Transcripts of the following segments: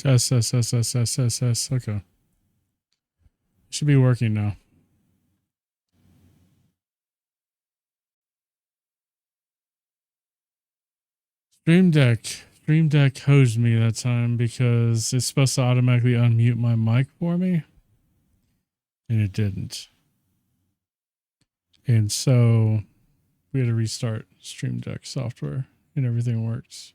Test. Okay. Should be working now. Stream Deck hosed me that time because it's supposed to automatically unmute my mic for me. And it didn't. And so we had to restart Stream Deck software and everything works.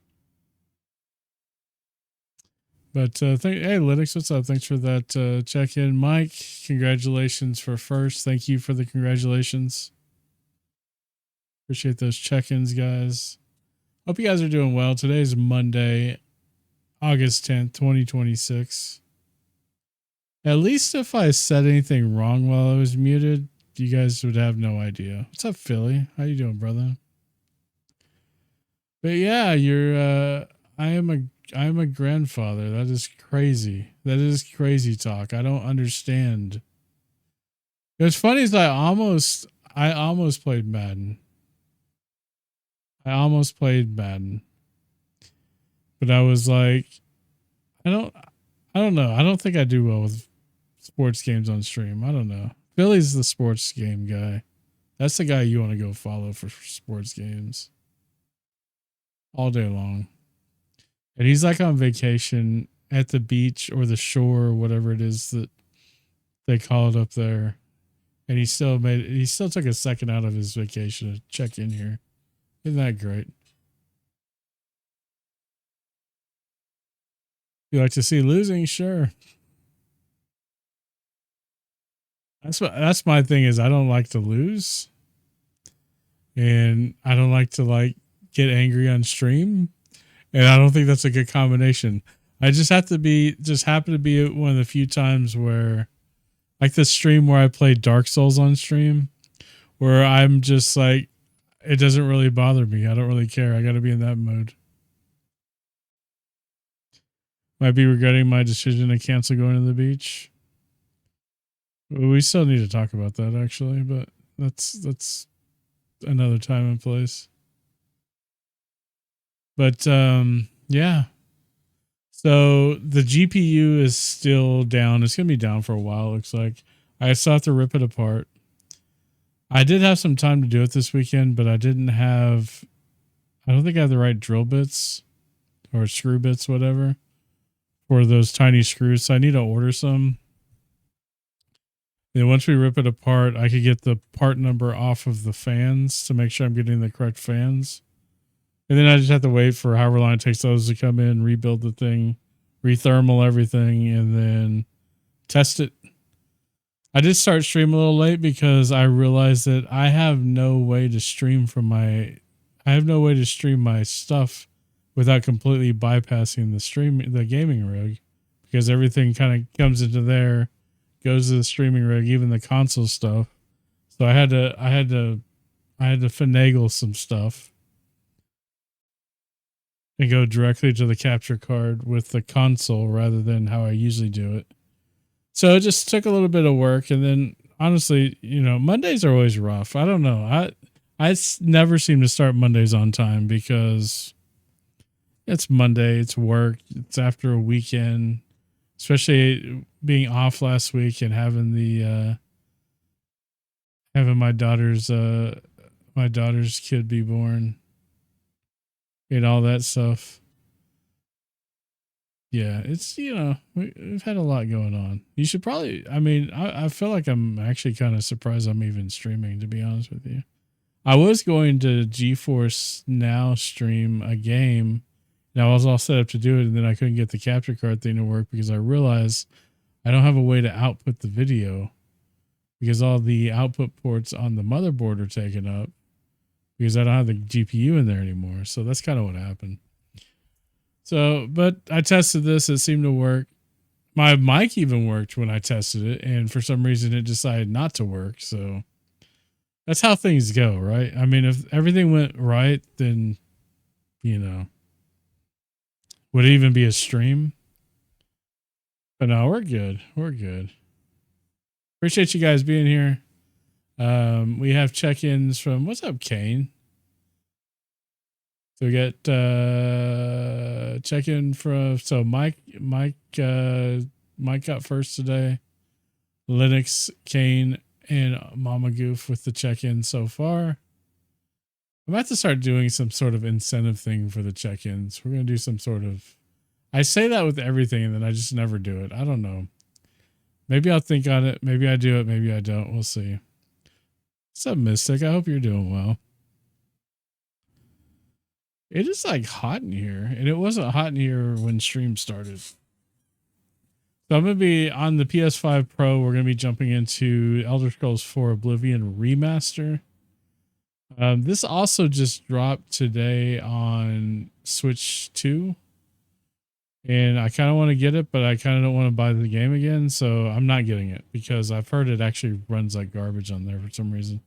But hey, Linux, what's up? Thanks for that check-in. Mike, congratulations for first. Thank you for the congratulations. Appreciate those check-ins, guys. Hope you guys are doing well. Today is Monday, August 10th, 2026. At least if I said anything wrong while I was muted, you guys would have no idea. What's up, Philly? How you doing, brother? But yeah, I am a grandfather. That is crazy. That is crazy talk. I don't understand. What's funny is I almost played Madden. But I was like, I don't know. I don't think I do well with sports games on stream. I don't know. Billy's the sports game guy. That's the guy you want to go follow for sports games all day long. And he's like on vacation at the beach or the shore or whatever it is that they call it up there. And he still took a second out of his vacation to check in here. Isn't that great? You like to see losing? Sure. That's my thing is I don't like to lose. And I don't like to get angry on stream. And I don't think that's a good combination. I just happen to be one of the few times where like the stream where I play Dark Souls on stream where I'm just like, it doesn't really bother me. I don't really care. I got to be in that mode. Might be regretting my decision to cancel going to the beach. We still need to talk about that actually, but that's another time and place. But yeah. So the GPU is still down. It's going to be down for a while, it looks like. I still have to rip it apart. I did have some time to do it this weekend, but I don't think I have the right drill bits or screw bits, whatever, for those tiny screws. So I need to order some. And once we rip it apart, I could get the part number off of the fans to make sure I'm getting the correct fans. And then I just have to wait for however long it takes those to come in, rebuild the thing, rethermal everything, and then test it. I did start stream a little late because I realized that I have no way to stream my stuff without completely bypassing the gaming rig, because everything kind of comes into there, goes to the streaming rig, even the console stuff. So I had to finagle some stuff and go directly to the capture card with the console rather than how I usually do it. So it just took a little bit of work. And then honestly, Mondays are always rough. I don't know. I never seem to start Mondays on time because it's Monday, it's work, it's after a weekend, especially being off last week and having my daughter's kid be born and all that stuff. Yeah, it's, we've had a lot going on. You should probably, I feel like I'm actually kind of surprised I'm even streaming, to be honest with you. I was going to GeForce Now stream a game, and I was all set up to do it, and then I couldn't get the capture card thing to work because I realized I don't have a way to output the video because all the output ports on the motherboard are taken up because I don't have the GPU in there anymore. So that's kind of what happened. So, but I tested this. It seemed to work. My mic even worked when I tested it. And for some reason, it decided not to work. So that's how things go, right? I mean, if everything went right, then, would it even be a stream? But no, we're good. We're good. Appreciate you guys being here. We have check-ins from, what's up, Kane? So we get check-in from, so Mike got first today. Linux, Kane, and Mama Goof with the check-in so far. I'm about to start doing some sort of incentive thing for the check-ins. We're going to do some sort of, I say that with everything and then I just never do it. I don't know. Maybe I'll think on it. Maybe I do it. Maybe I don't. We'll see. What's up, Mystic? I hope you're doing well. It is like hot in here, and it wasn't hot in here when stream started. So I'm going to be on the PS5 Pro. We're going to be jumping into Elder Scrolls 4 Oblivion Remaster. This also just dropped today on Switch 2. And I kind of want to get it, but I kind of don't want to buy the game again. So I'm not getting it because I've heard it actually runs like garbage on there for some reason.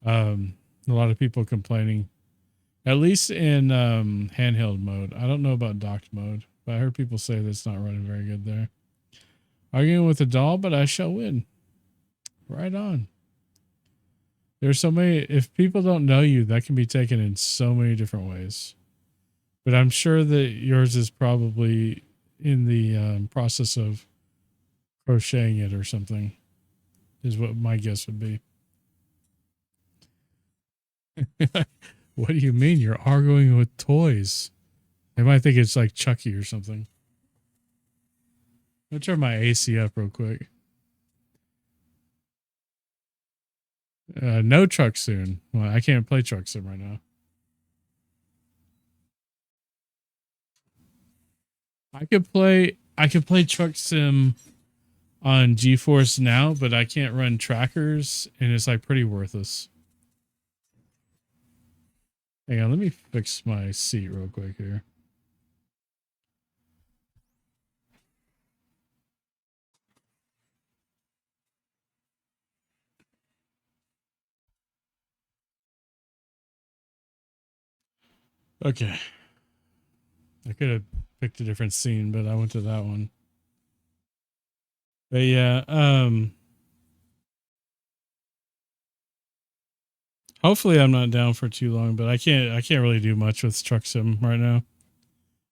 A lot of people complaining. At least in handheld mode. I don't know about docked mode, but I heard people say that's not running very good there. Arguing with a doll, but I shall win. Right on. There's so many, if people don't know you, that can be taken in so many different ways. But I'm sure that yours is probably in the process of crocheting it or something, is what my guess would be. What do you mean you're arguing with toys? They might think it's like Chucky or something. I'll turn my AC up real quick. No Truck Soon. Well, I can't play Truck Sim right now. I could play Truck Sim on GeForce Now, but I can't run trackers, and it's like pretty worthless. Hang on, let me fix my seat real quick here. Okay. I could have picked a different scene, but I went to that one. But yeah, hopefully I'm not down for too long, but I can't really do much with Truck Sim right now.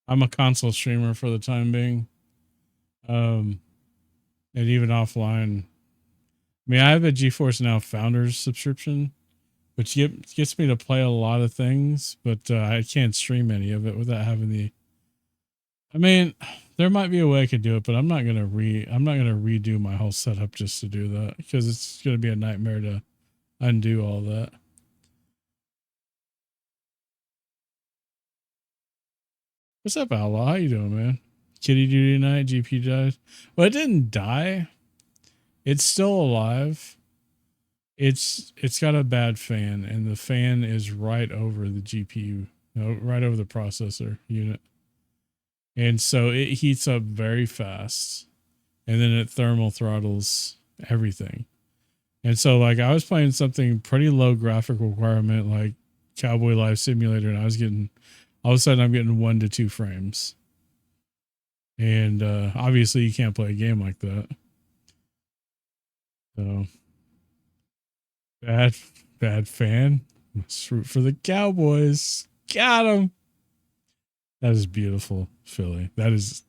I'm a console streamer for the time being. And even offline. I mean, I have a GeForce Now Founders subscription, which gets me to play a lot of things, but I can't stream any of it without having I mean, there might be a way I could do it, but I'm not gonna redo my whole setup just to do that because it's gonna be a nightmare to undo all that. What's up, Outlaw? How you doing, man? Kitty duty night, GP died. Well, it didn't die. It's still alive. It's got a bad fan, and the fan is right over the GPU, right over the processor unit. And so it heats up very fast, and then it thermal throttles everything. And so, like, I was playing something pretty low graphic requirement, like Cowboy Life Simulator, and I was getting, all of a sudden, I'm getting 1 to 2 frames. And obviously, you can't play a game like that. So, bad fan. Let's root for the Cowboys. Got him. That is beautiful, Philly. That is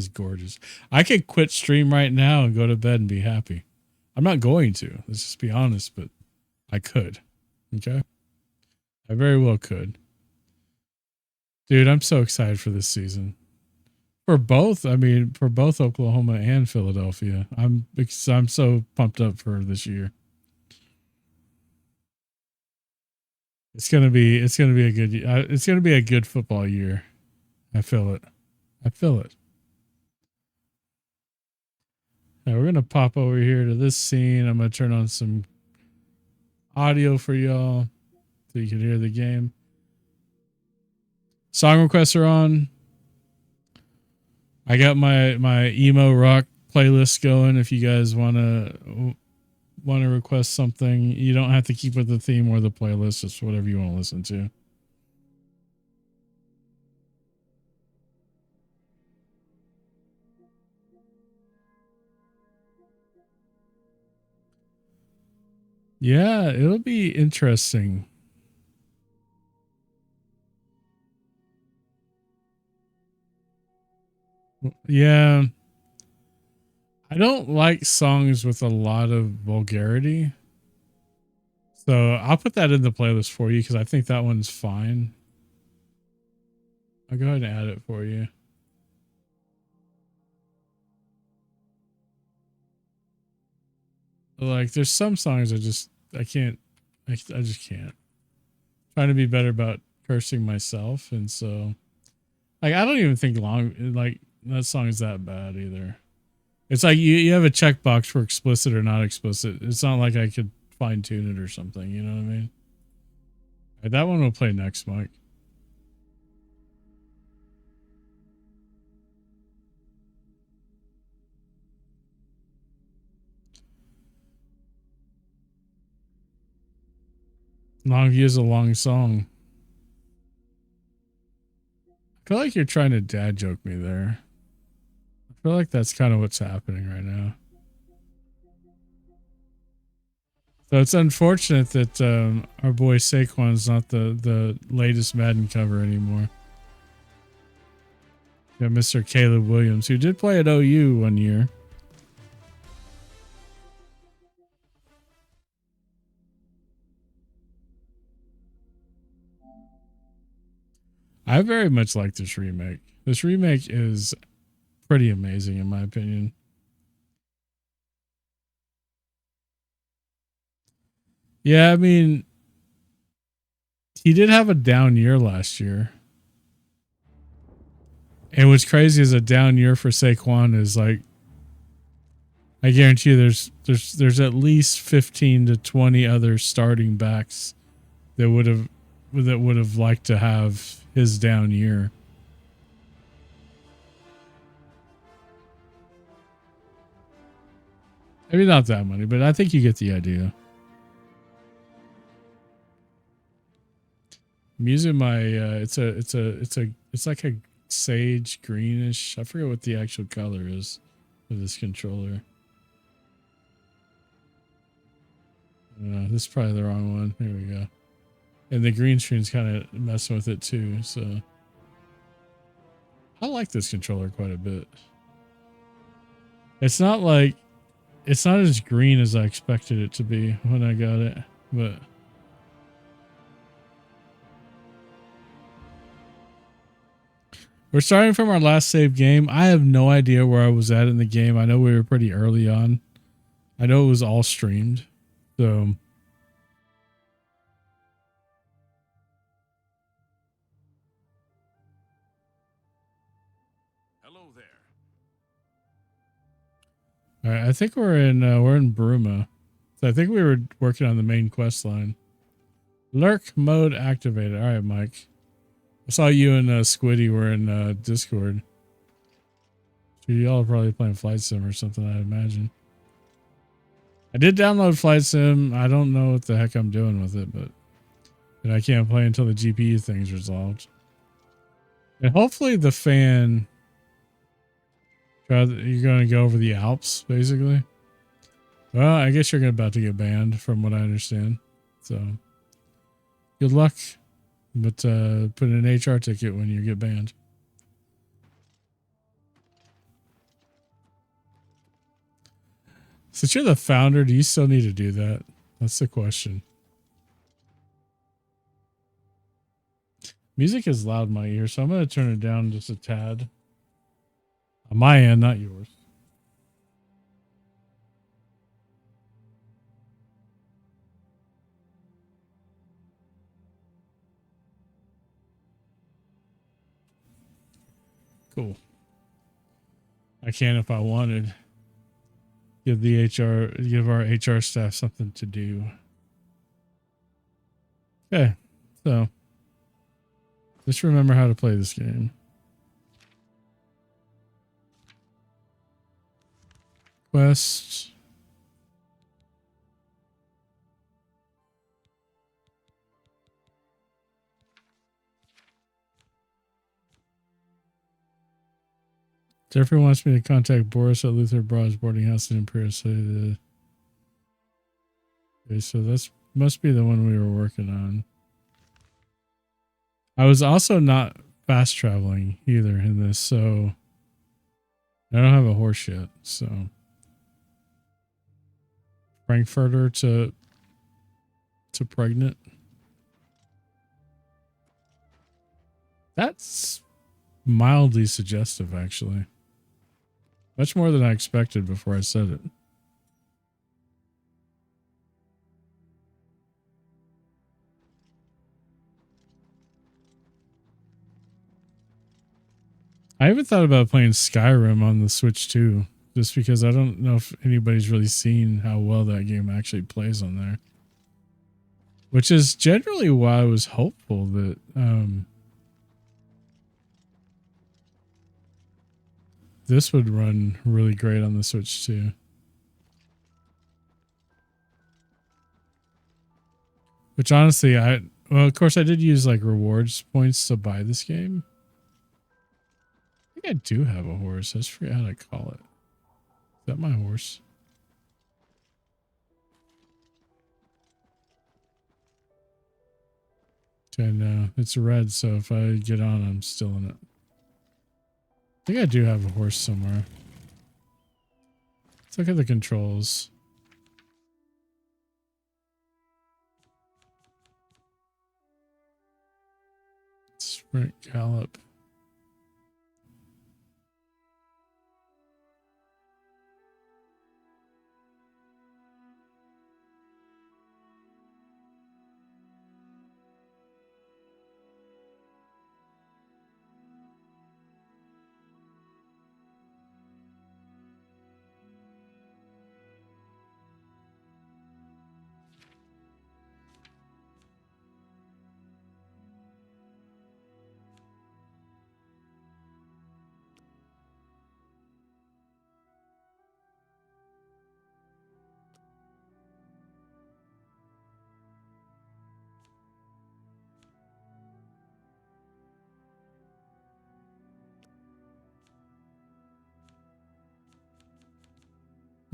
gorgeous. I could quit stream right now and go to bed and be happy. I'm not going to. Let's just be honest, but I could. Okay? I very well could. Dude, I'm so excited for this season. For both Oklahoma and Philadelphia. I'm so pumped up for this year. It's gonna be a good football year. I feel it. Now we're gonna pop over here to this scene. I'm gonna turn on some audio for y'all so you can hear the game. Song requests are on. I got my emo rock playlist going. If you guys wanna request something, you don't have to keep with the theme or the playlist. Just whatever you want to listen to. Yeah, it'll be interesting. Yeah. I don't like songs with a lot of vulgarity. So I'll put that in the playlist for you because I think that one's fine. I'll go ahead and add it for you. Like, there's some songs I just can't. I just can't. I'm trying to be better about cursing myself, and so like I don't even think like that song is that bad either. It's like you have a checkbox for explicit or not explicit. It's not like I could fine tune it or something. You know what I mean? Right, that one will play next, Mike. Longview is a long song. I feel like you're trying to dad joke me there. I feel like that's kind of what's happening right now. So it's unfortunate that our boy Saquon's not the latest Madden cover anymore. Yeah, Mr. Caleb Williams, who did play at OU one year. I very much like this remake. This remake is pretty amazing in my opinion. Yeah, I mean, he did have a down year last year. And what's crazy is a down year for Saquon is like, I guarantee you there's at least 15 to 20 other starting backs that would have liked to have his down year. Maybe not that many, but I think you get the idea. I'm using my it's like a sage greenish. I forget what the actual color is of this controller. This is probably the wrong one. Here we go. And the green screen's kind of messing with it too. So I like this controller quite a bit. It's not as green as I expected it to be when I got it, but We're starting from our last save game. I have no idea where I was at in the game. I know we were pretty early on. I know it was all streamed. So hello there. all right, I think we're in Bruma. So I think we were working on the main quest line. Lurk mode activated. All right, Mike. I saw you and Squiddy were in Discord. So y'all are probably playing Flight Sim or something, I imagine. I did download Flight Sim. I don't know what the heck I'm doing with it, but and I can't play until the GPU thing's resolved. And hopefully the fan. You're going to go over the Alps, basically. Well, I guess you're about to get banned, from what I understand. So, good luck. But put in an HR ticket when you get banned. Since you're the founder, do you still need to do that? That's the question. Music is loud in my ear, so I'm going to turn it down just a tad. On my end, not yours. Cool. I can if I wanted. Give our HR staff something to do. Okay, so just remember how to play this game. Quest. Jeffrey wants me to contact Boris at Luther Broad's boarding house in Imperial City. Okay, so that's must be the one we were working on. I was also not fast traveling either in this, so I don't have a horse yet. So Frankfurter to pregnant. That's mildly suggestive, actually. Much more than I expected before I said it. I even thought about playing Skyrim on the Switch too, just because I don't know if anybody's really seen how well that game actually plays on there. Which is generally why I was hopeful that this would run really great on the Switch too. Which honestly, well, of course I did use like rewards points to buy this game. I think I do have a horse. I just forget how to call it. Is that my horse? Okay, no, it's red, so if I get on, I'm still in it. I think I do have a horse somewhere. Let's look at the controls. Sprint, gallop.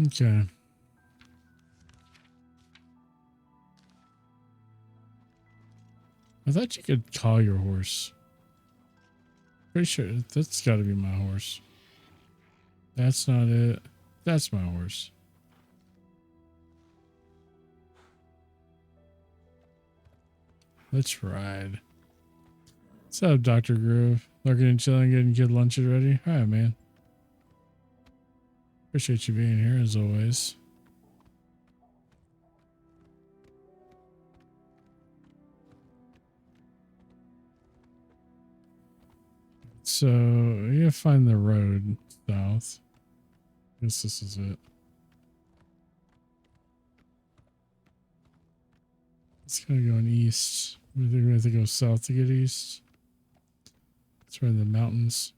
Okay. I thought you could call your horse. Pretty sure that's got to be my horse. That's not it. That's my horse. Let's ride. What's up, Dr. Groove? Lurking and chilling, getting good lunches ready. All right, man. Appreciate you being here as always. So you gotta find the road south. I guess this is it. It's gonna go east. We think we have to go south to get east. It's right in the mountains.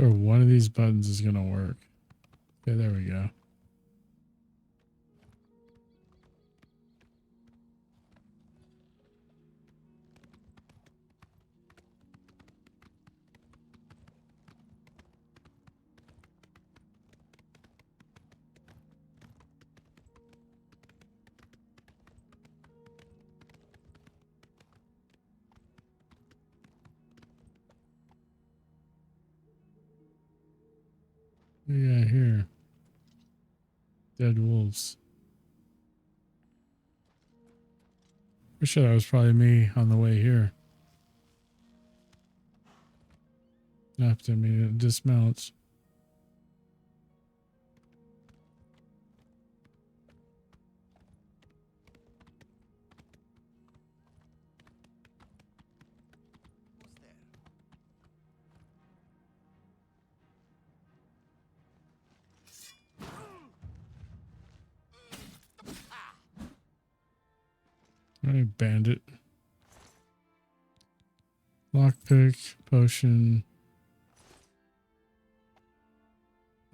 Or one of these buttons is gonna work. Okay, there we go. What do you got here? Dead wolves. For sure that was probably me on the way here. After me, it dismounts. Alright, bandit. Lockpick, potion.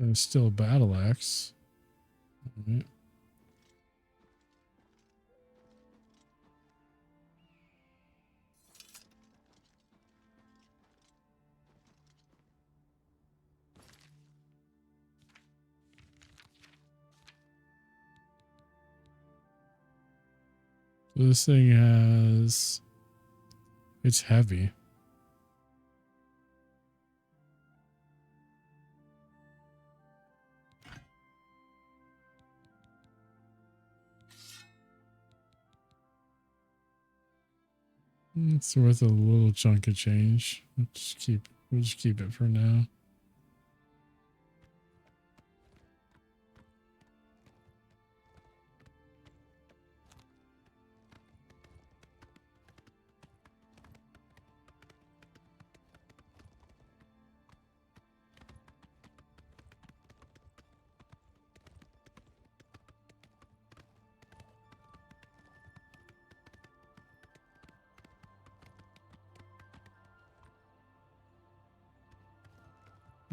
And still a battle axe. Alright. So this thing has... It's heavy. It's worth a little chunk of change. We'll just keep it for now.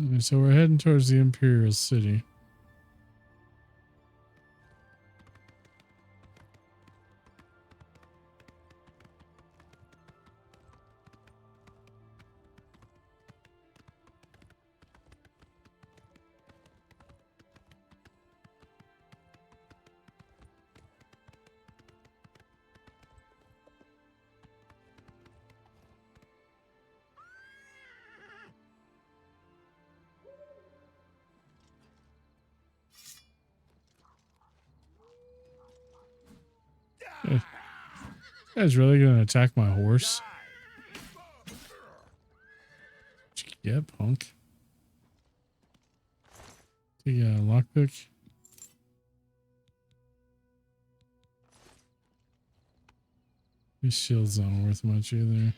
Okay, so we're heading towards the Imperial City. This guy's really gonna attack my horse? Yeah, punk. The lockpick. These shields aren't worth much either.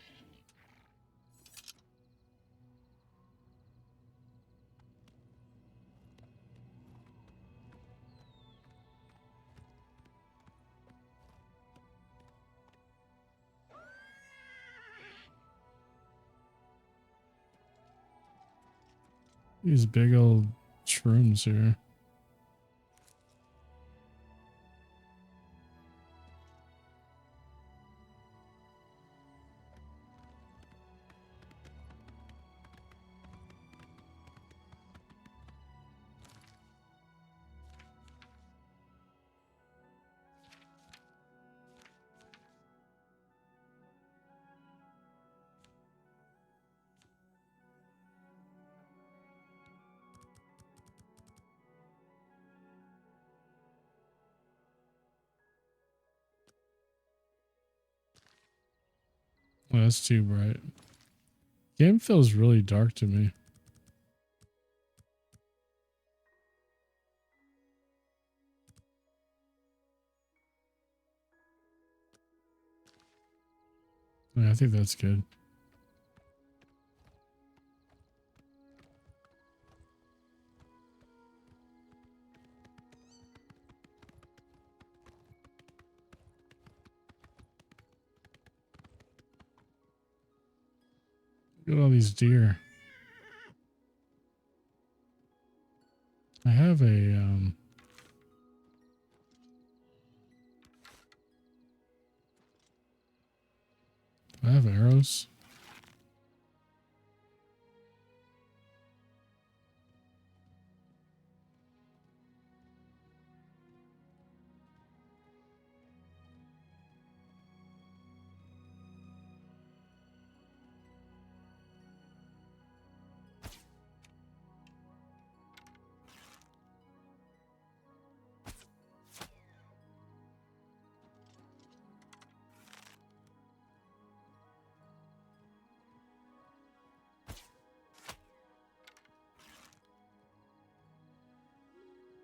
These big old shrooms here. Oh, that's too bright. Game feels really dark to me. Yeah, I think that's good. Look at all these deer. I have a I have arrows.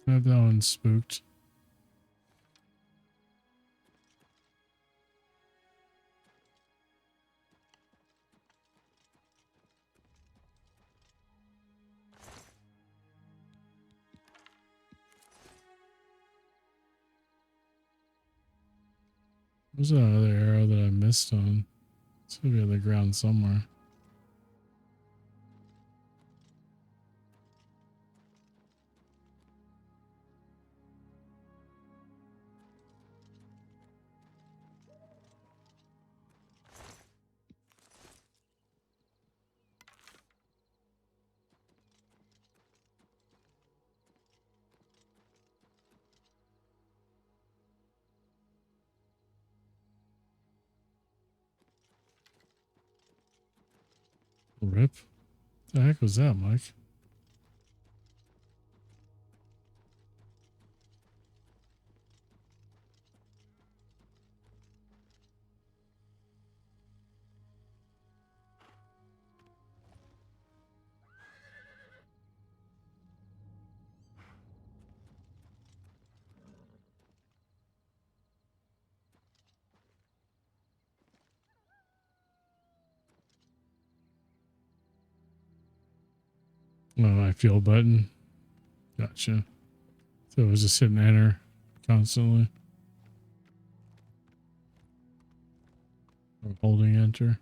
I have that one spooked. There's another arrow that I missed on. It's gonna be on the ground somewhere. Rip. The heck was that, Mike? Oh, my fuel button. Gotcha. So it was just hitting enter constantly. Or holding enter.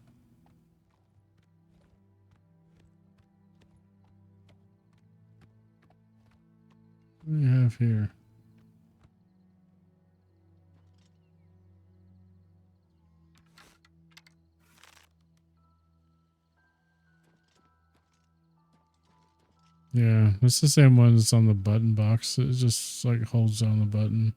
What do we have here? Yeah, it's the same one that's on the button box. It just like holds down the button.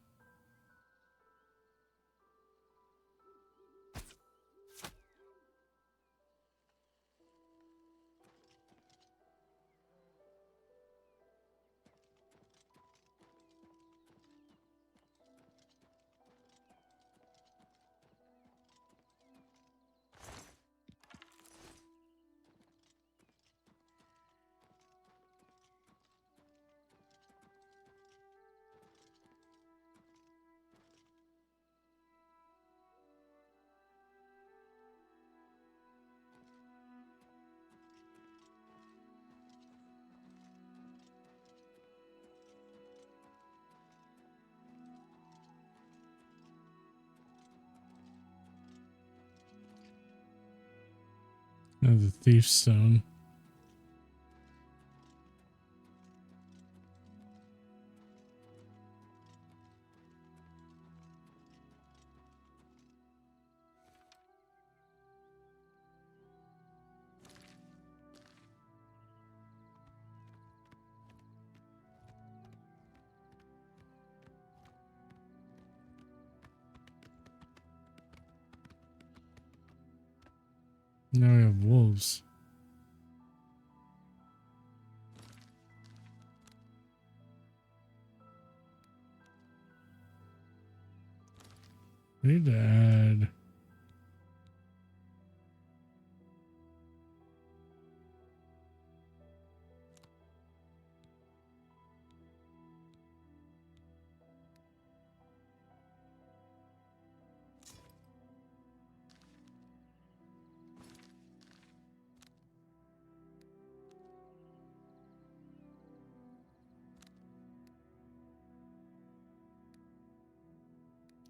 And the thief stone. Now we have wolves. We need to add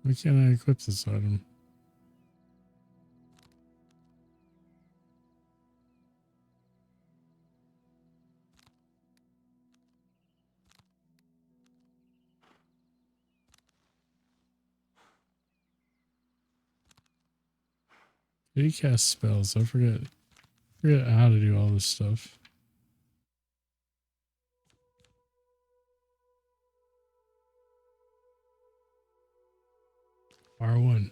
Why can't I equip this item? He casts spells. I forget how to do all this stuff. R1.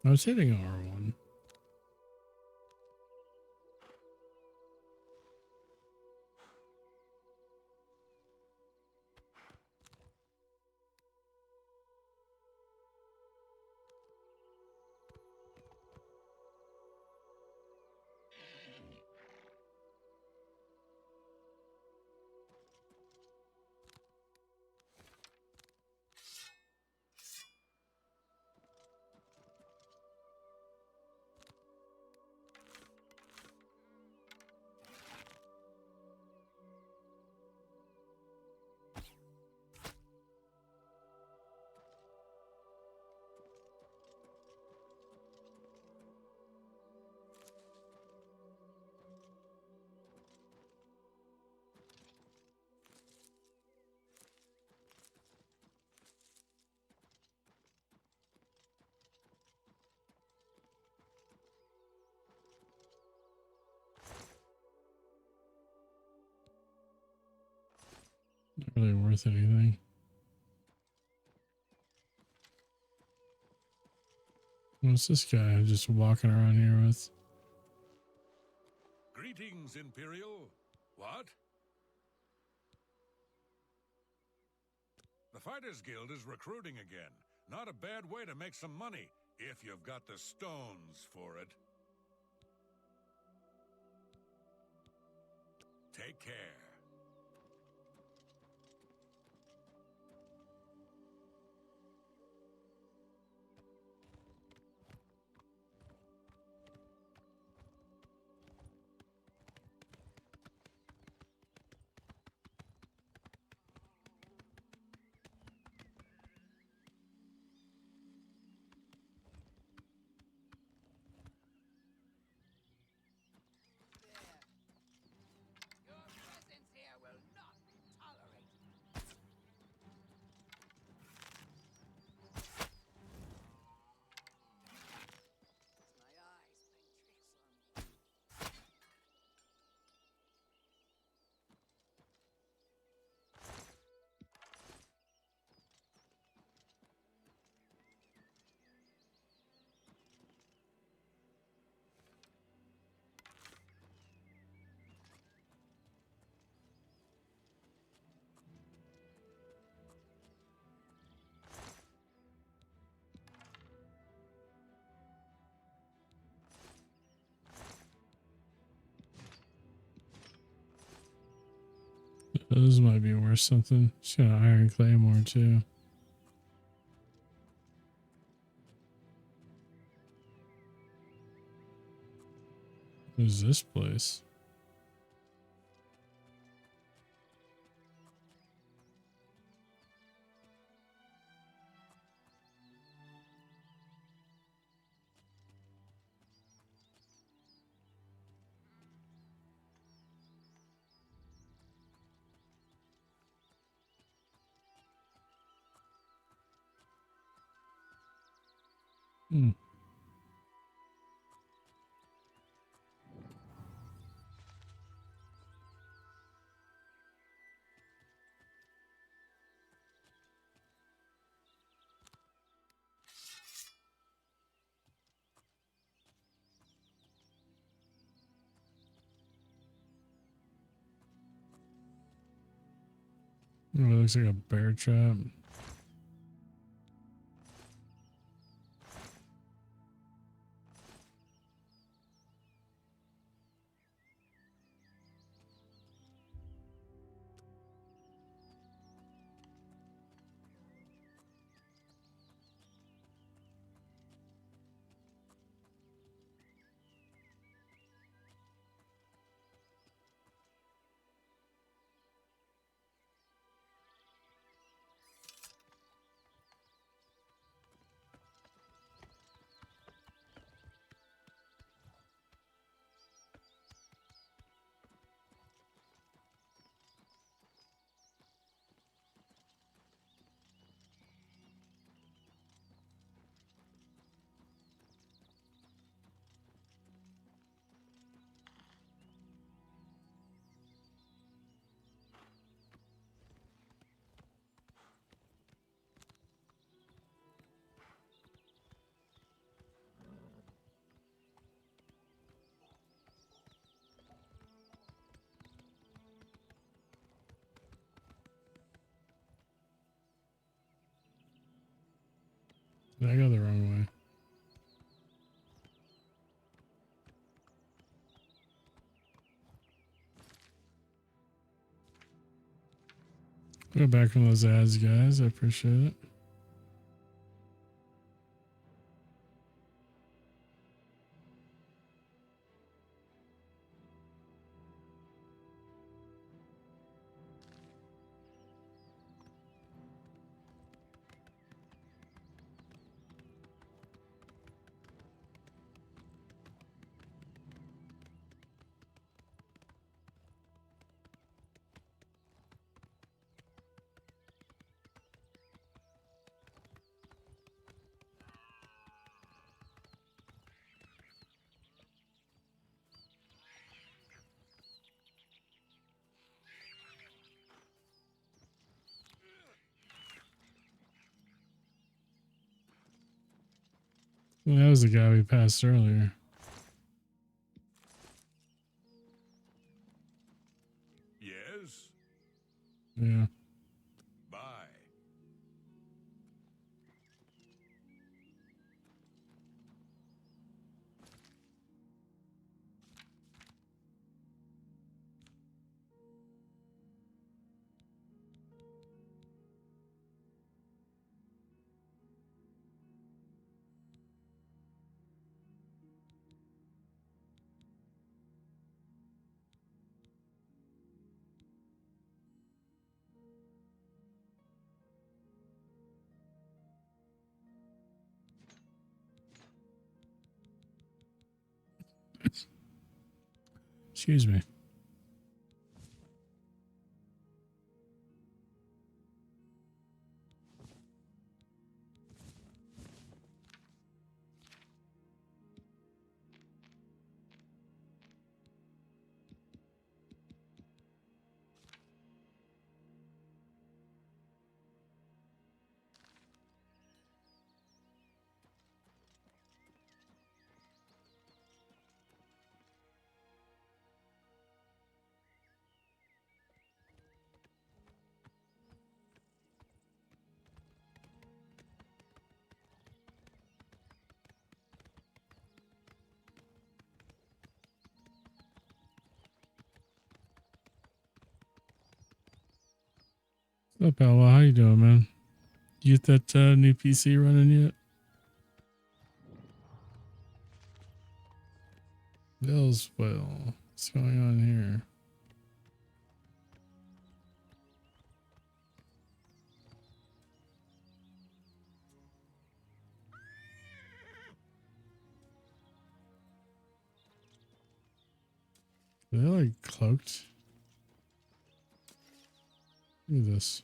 I was hitting R1. Not really worth anything. What's this guy just walking around here with? Greetings, Imperial. What? The Fighters Guild is recruiting again. Not a bad way to make some money, if you've got the stones for it. Take care. This might be worth something. She's got an iron claymore too. Who's this place? Hmm. Oh, it looks like a bear trap. Did I go the wrong way? Go back from those ads, guys. I appreciate it. Well, that was the guy we passed earlier. Yes? Yeah. Bye. Excuse me. What's up, Ella? How you doing, man? You get that new PC running yet? Bill's well. What's going on here? Are they like cloaked? Look at this.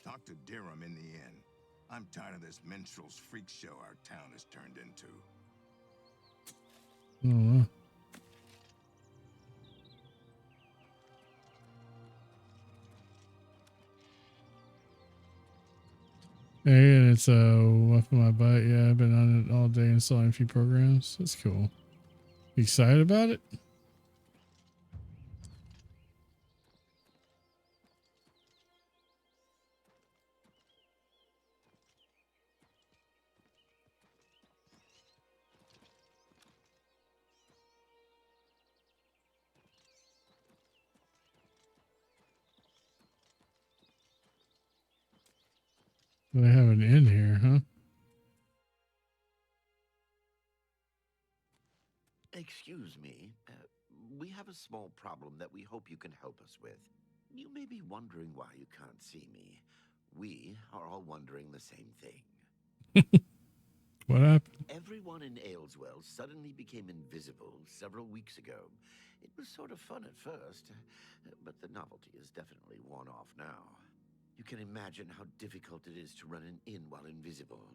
Dr. Durham in the inn. I'm tired of this minstrel's freak show our town has turned into. I don't know. Hey, and it's up in my butt. Yeah, I've been on it all day installing a few programs. That's cool. You excited about it? They have an inn here, huh? Excuse me. We have a small problem that we hope you can help us with. You may be wondering why you can't see me. We are all wondering the same thing. What happened? Everyone in Ayleswell suddenly became invisible several weeks ago. It was sort of fun at first, but the novelty is definitely worn off now. You can imagine how difficult it is to run an inn while invisible.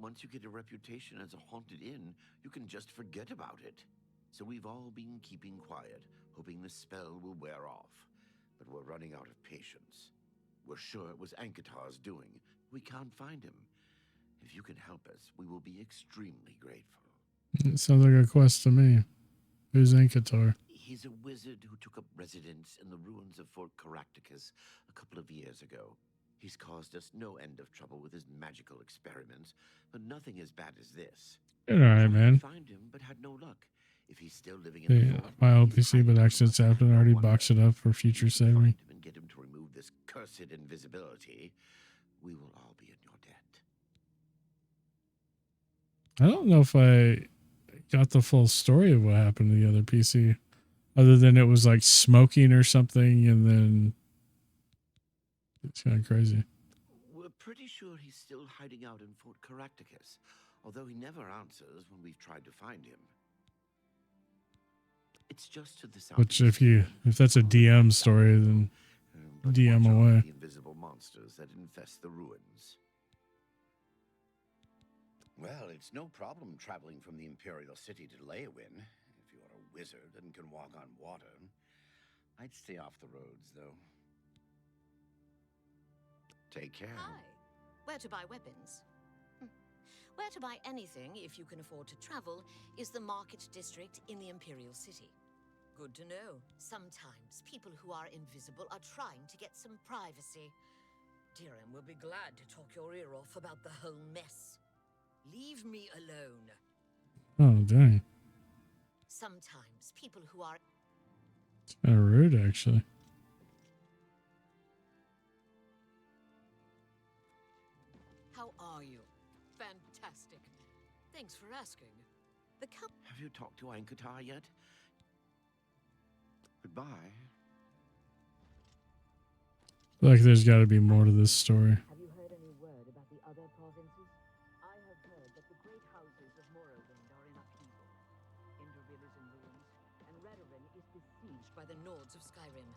Once you get a reputation as a haunted inn, you can just forget about it. So we've all been keeping quiet, hoping the spell will wear off. But we're running out of patience. We're sure it was Ankatar's doing. We can't find him. If you can help us, we will be extremely grateful. It sounds like a quest to me. Who's Ankatar? He's a wizard who took up residence in the ruins of Fort Caractacus a couple of years ago. He's caused us no end of trouble with his magical experiments, but nothing as bad as this. All right, Tried man. to find him, but had no luck. If he's still living in the Yeah, fort, my old he's PC, but hiding accidents from us. happened. I No already wonder. boxed it up for future If we find saving. him and get him to remove this cursed invisibility, we will all be in your debt. I don't know if I got the full story of what happened to the other PC, other than it was like smoking or something, and then it's kind of crazy. We're pretty sure he's still hiding out in Fort Caractacus, although he never answers when we've tried to find him. It's just to the south. Which, if that's a DM story, then But DM watch out away. for the invisible monsters that infest the ruins. Well, it's no problem traveling from the Imperial City to Leowin, if you're a wizard and can walk on water. I'd stay off the roads, though. Take care. Hi. Where to buy weapons? Where to buy anything, if you can afford to travel, is the market district in the Imperial City. Good to know. Sometimes people who are invisible are trying to get some privacy. Dirham will be glad to talk your ear off about the whole mess. Leave me alone. Oh, dang. Sometimes people who are... It's kind of rude, actually. How are you? Fantastic. Thanks for asking. The Have you talked to Ankatar yet? Goodbye. I feel like there's got to be more to this story. Have you heard any word about the other provinces? I have heard that the great houses of Morrowind are in upheaval. Enderville is in ruins, and Redoran is besieged by the Nords of Skyrim.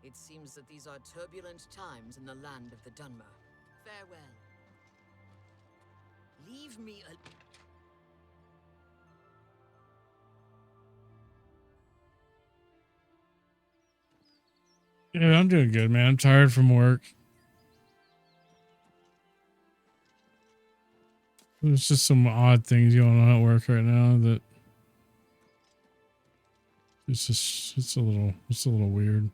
It seems that these are turbulent times in the land of the Dunmer. Farewell. Leave me alone. Yeah, I'm doing good, man. I'm tired from work. There's just some odd things going on at work right now that it's a little weird.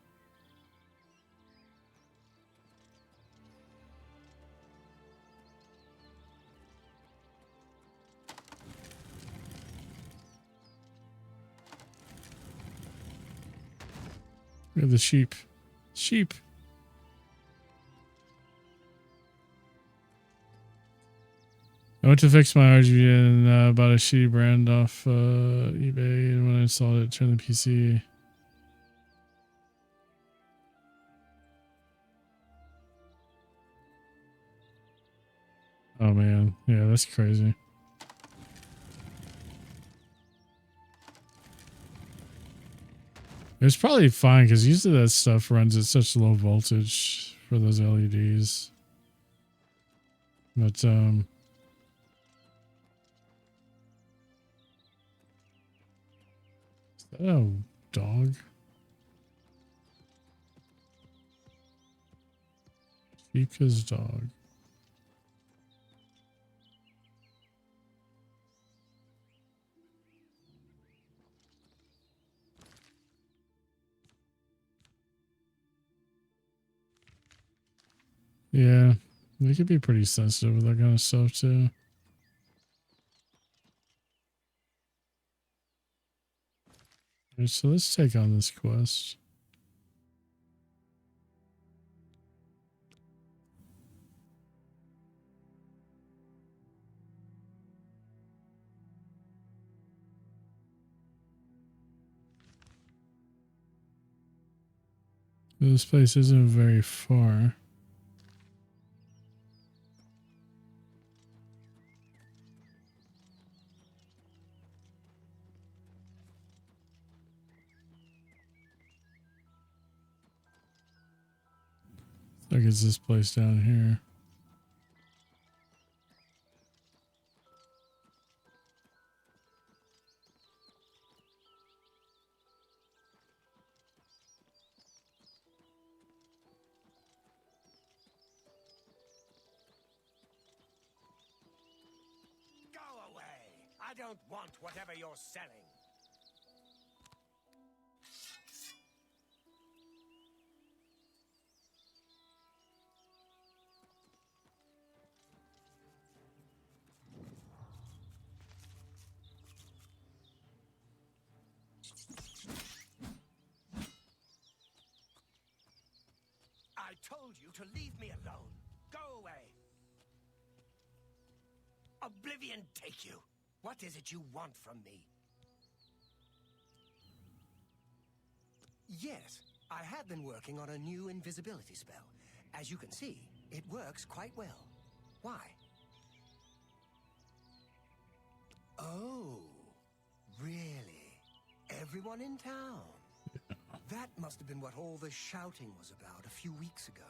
Look at the sheep. Sheep. I went to fix my RGB and bought a shitty brand off eBay, and when I installed it, turned the PC. Oh man, yeah, that's crazy. It's probably fine because usually that stuff runs at such low voltage for those LEDs. But is that a dog? Chica's dog. Yeah, they could be pretty sensitive with that kind of stuff too. Alright, so let's take on this quest. This place isn't very far. I think it's this place down here. Go away! I don't want whatever you're selling. I told you to leave me alone. Go away. Oblivion take you. What is it you want from me? Yes, I have been working on a new invisibility spell. As you can see, it works quite well. Why? Oh, really? Everyone in town? That must have been what all the shouting was about a few weeks ago.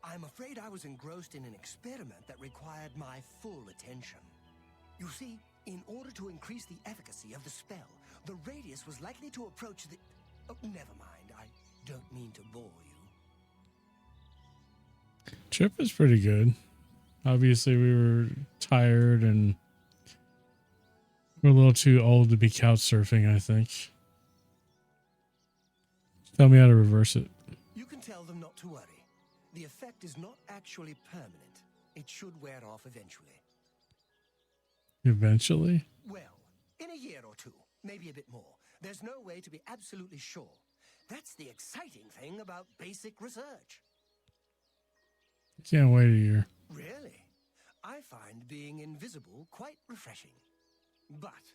I'm afraid I was engrossed in an experiment that required my full attention. You see, in order to increase the efficacy of the spell, the radius was likely to approach the... Oh, never mind. I don't mean to bore you. Trip is pretty good. Obviously, we were tired and we're a little too old to be couch surfing, I think. Tell me how to reverse it. You can tell them not to worry. The effect is not actually permanent. It should wear off eventually. Eventually? Well, in a year or two, maybe a bit more. There's no way to be absolutely sure. That's the exciting thing about basic research. Can't wait a year. Really? I find being invisible quite refreshing. But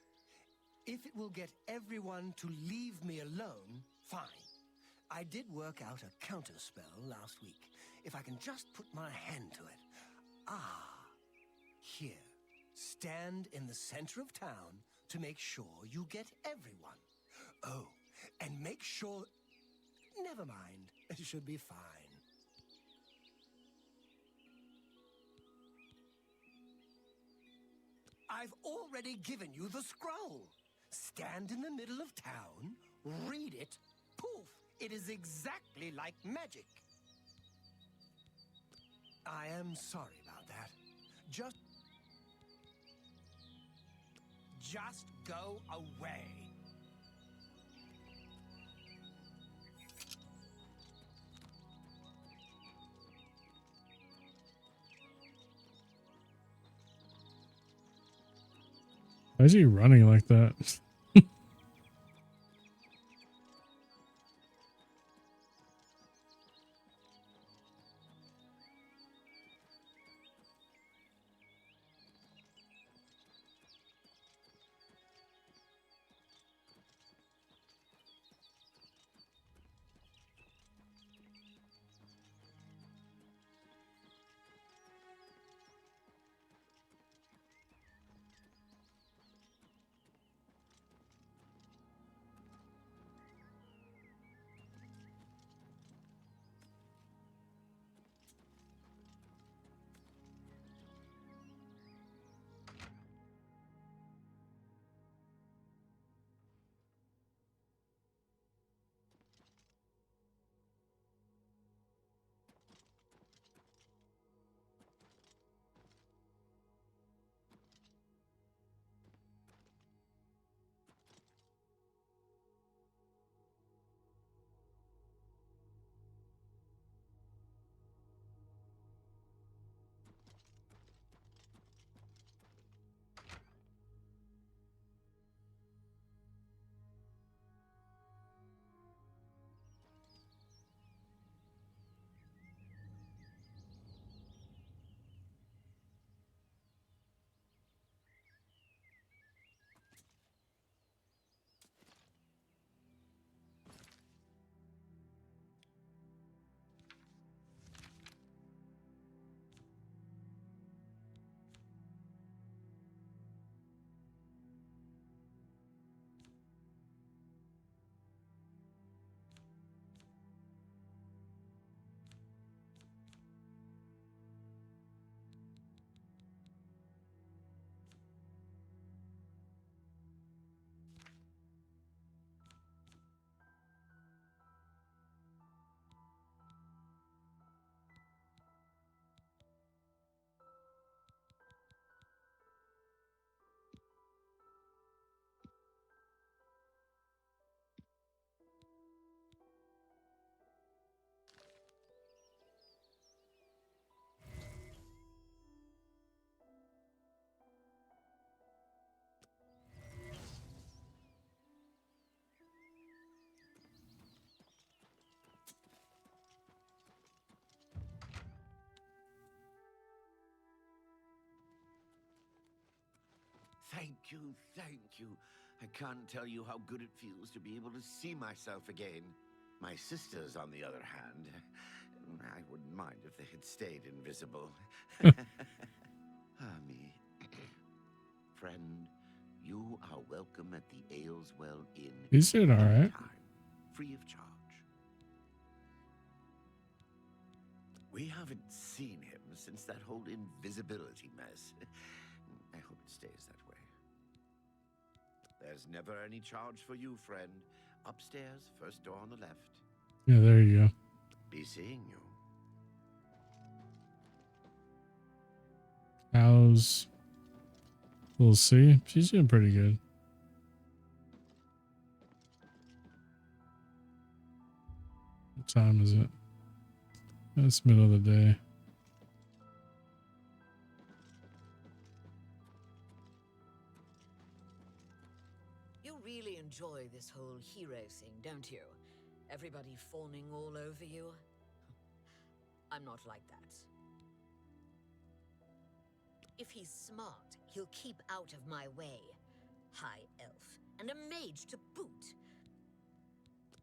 if it will get everyone to leave me alone, fine. I did work out a counter spell last week. If I can just put my hand to it. Ah, here. Stand in the center of town to make sure you get everyone. Oh, and make sure... Never mind. It should be fine. I've already given you the scroll. Stand in the middle of town, read it, poof! It is exactly like magic. I am sorry about that. Just go away. Why is he running like that? Thank you, thank you. I can't tell you how good it feels to be able to see myself again. My sisters, on the other hand, I wouldn't mind if they had stayed invisible. Me. Friend, you are welcome at the Ayleswell Inn. He's doing all right. anytime, free of charge. We haven't seen him since that whole invisibility mess. I hope it stays that way. There's never any charge for you, friend. Upstairs, first door on the left. Yeah, there you go. Be seeing you. How's we'll see. She's doing pretty good. What time is it? It's middle of the day. You really enjoy this whole hero thing, don't you? Everybody fawning all over you? I'm not like that. If he's smart, he'll keep out of my way. High elf, and a mage to boot.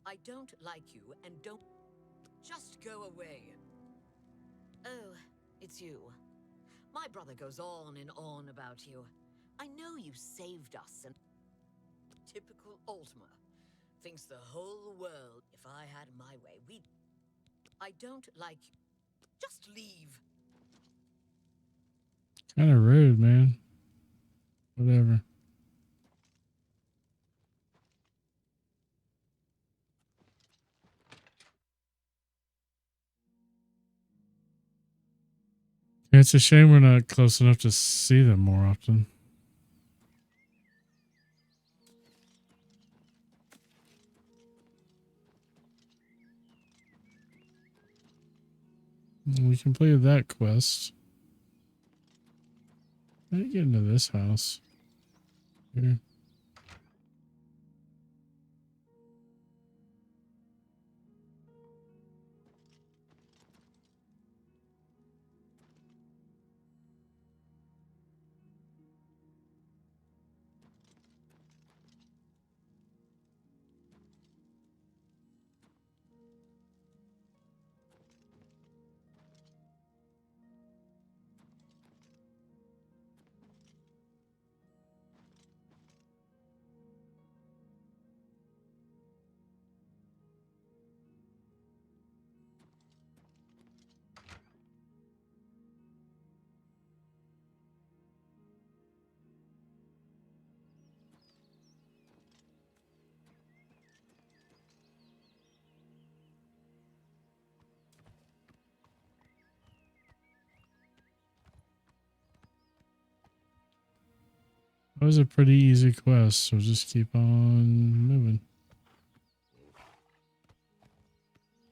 I don't like you, and don't... Just go away. Oh, it's you. My brother goes on and on about you. I know you saved us, and... Typical Ultima. Thinks the whole world, if I had my way, we'd... I don't like you. Just leave. Kind of rude, man. Whatever. It's a shame we're not close enough to see them more often. We completed that quest. How did you get into this house? Here. That was a pretty easy quest, so just keep on moving.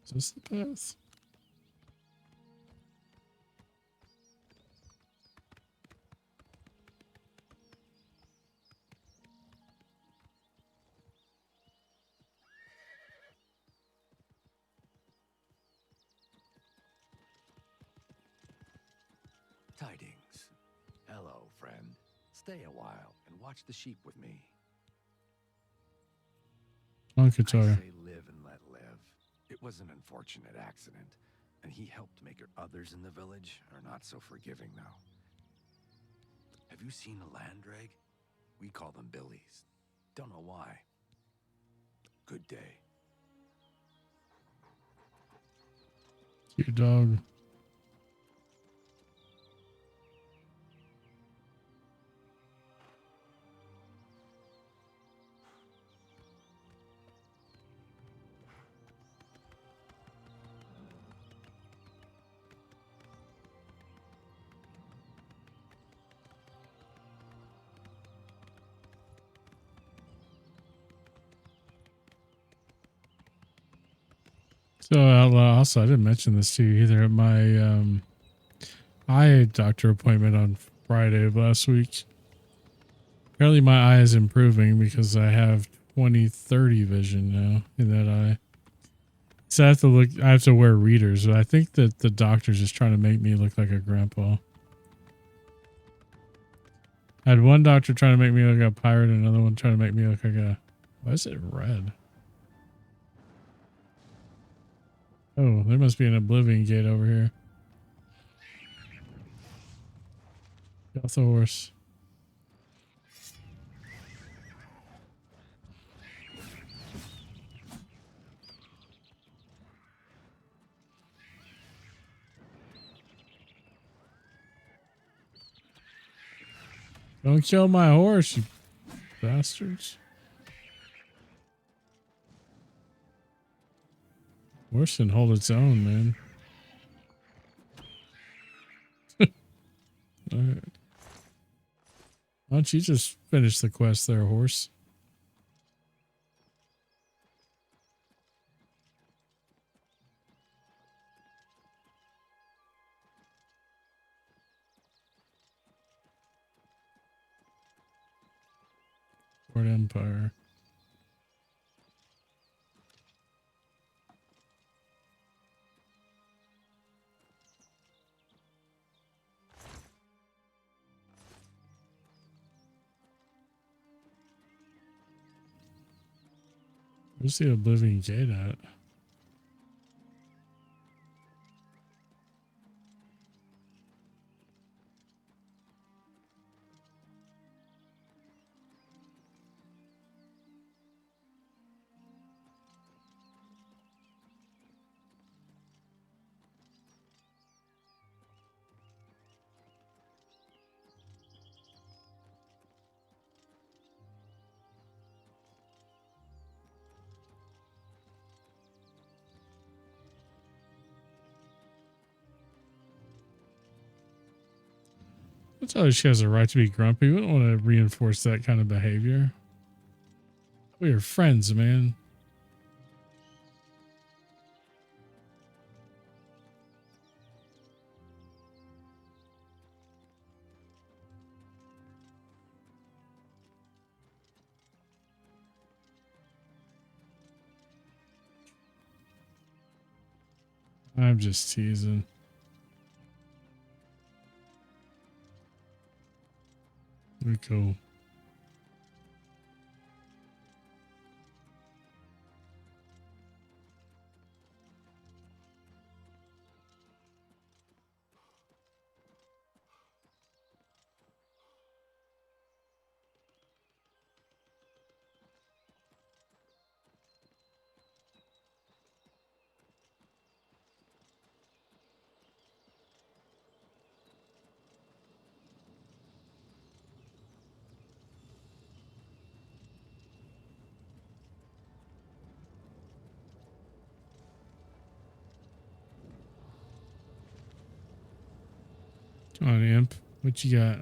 Is this the path? Tidings. Hello, friend. Stay a while and watch the sheep with me. On I Katara. say live and let live. It was an unfortunate accident, and he helped make it. Others in the village are not so forgiving now. Have you seen a land drag? We call them billies. Don't know why. Good day. Cute dog. So also, I didn't mention this to you either. At my eye doctor appointment on Friday of last week. Apparently my eye is improving because I have 20/30 vision now in that eye. So I have to wear readers. But I think that the doctor's just trying to make me look like a grandpa. I had one doctor trying to make me look like a pirate and another one trying to make me look like a... Why is it red? Oh, there must be an Oblivion gate over here. Got the horse. Don't kill my horse, you bastards. Horse can hold its own, man. All right. Why don't you just finish the quest there, horse? Fort Empire. Where's the Oblivion gate at? I tell you she has a right to be grumpy. We don't want to reinforce that kind of behavior. We are friends, man. I'm just teasing. Very cool. Come on, Imp. What you got?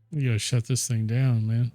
We gotta shut this thing down, man.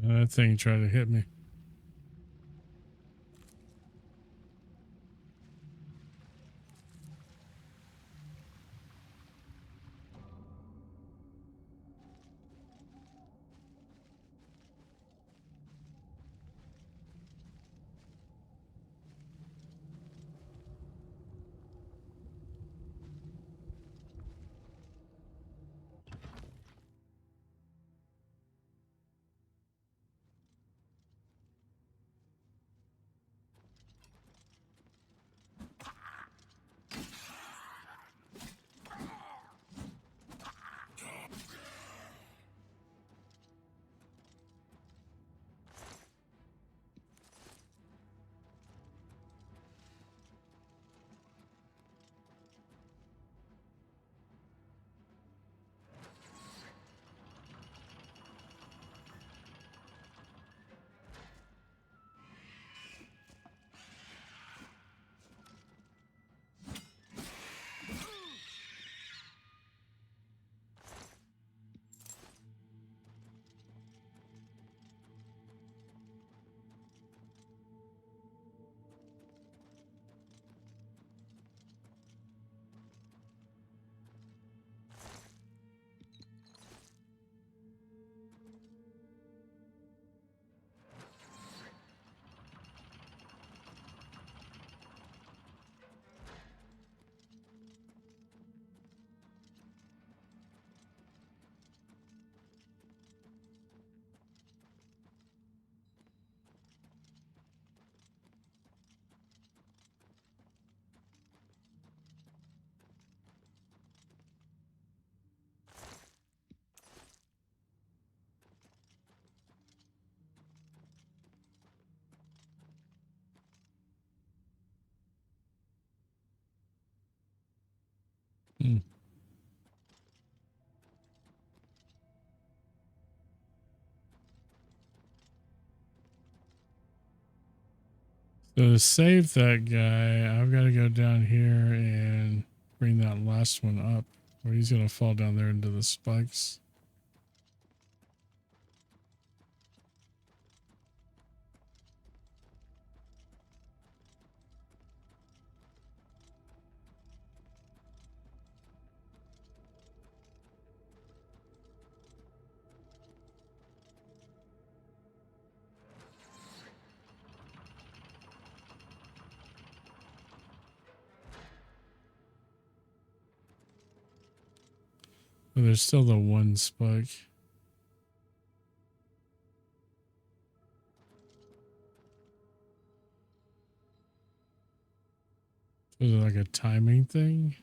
That thing tried to hit me. Hmm. So to save that guy, I've got to go down here and bring that last one up, or he's going to fall down there into the spikes. But there's still the one spike. Was it like a timing thing?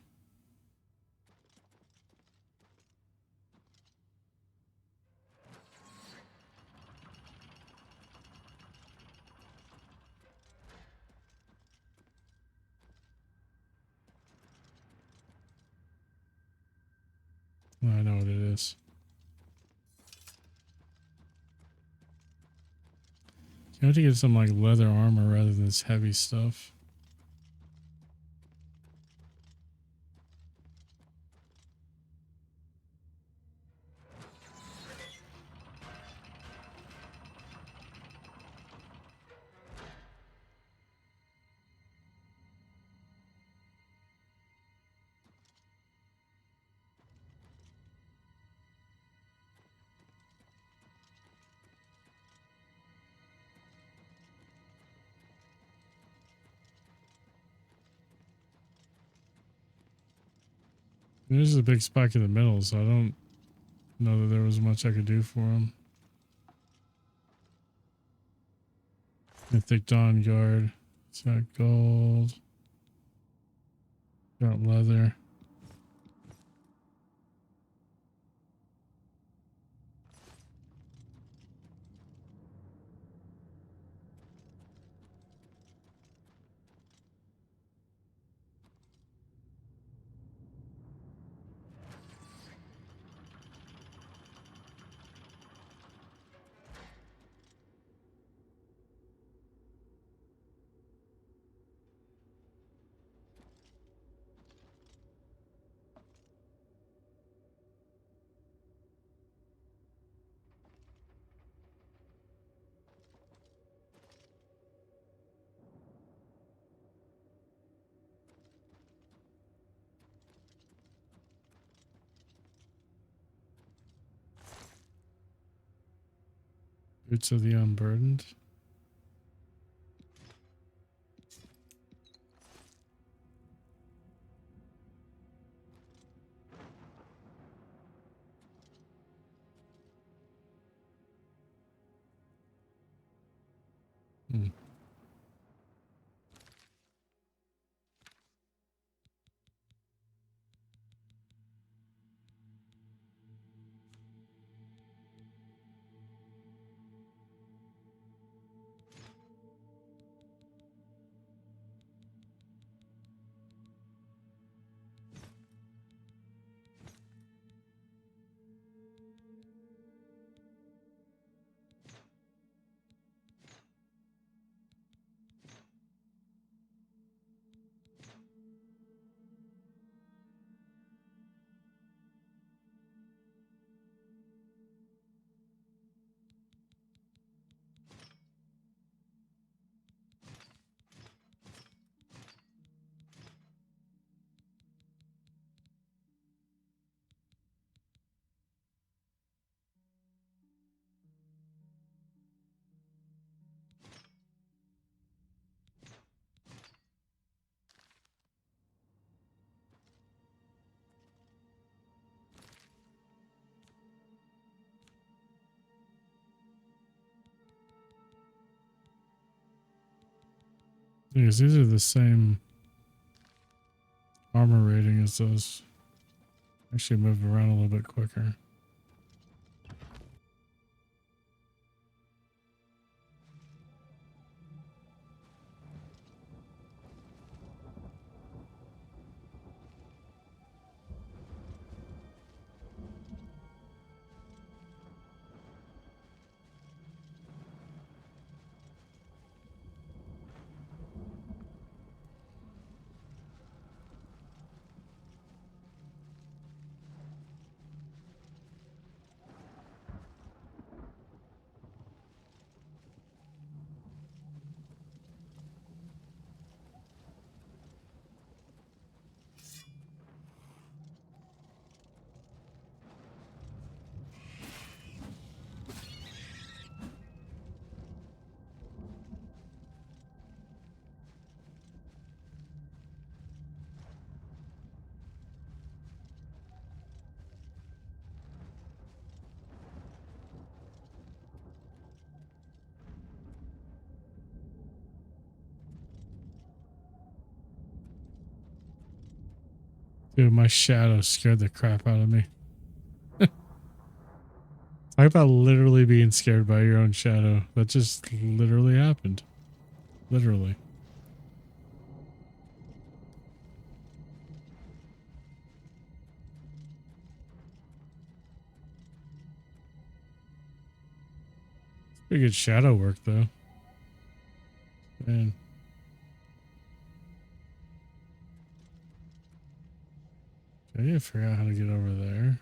I know what it is. You have to get some like leather armor rather than this heavy stuff. There's a big spike in the middle, so I don't know that there was much I could do for him. Mythic Dawn Guard. It's got gold. Got leather. Boots of the Unburdened. Hmm. Because these are the same armor rating as those. Actually move around a little bit quicker. Dude, my shadow scared the crap out of me. Talk about literally being scared by your own shadow. That just literally happened. Literally. Pretty good shadow work, though. Man. I need to figure out how to get over there.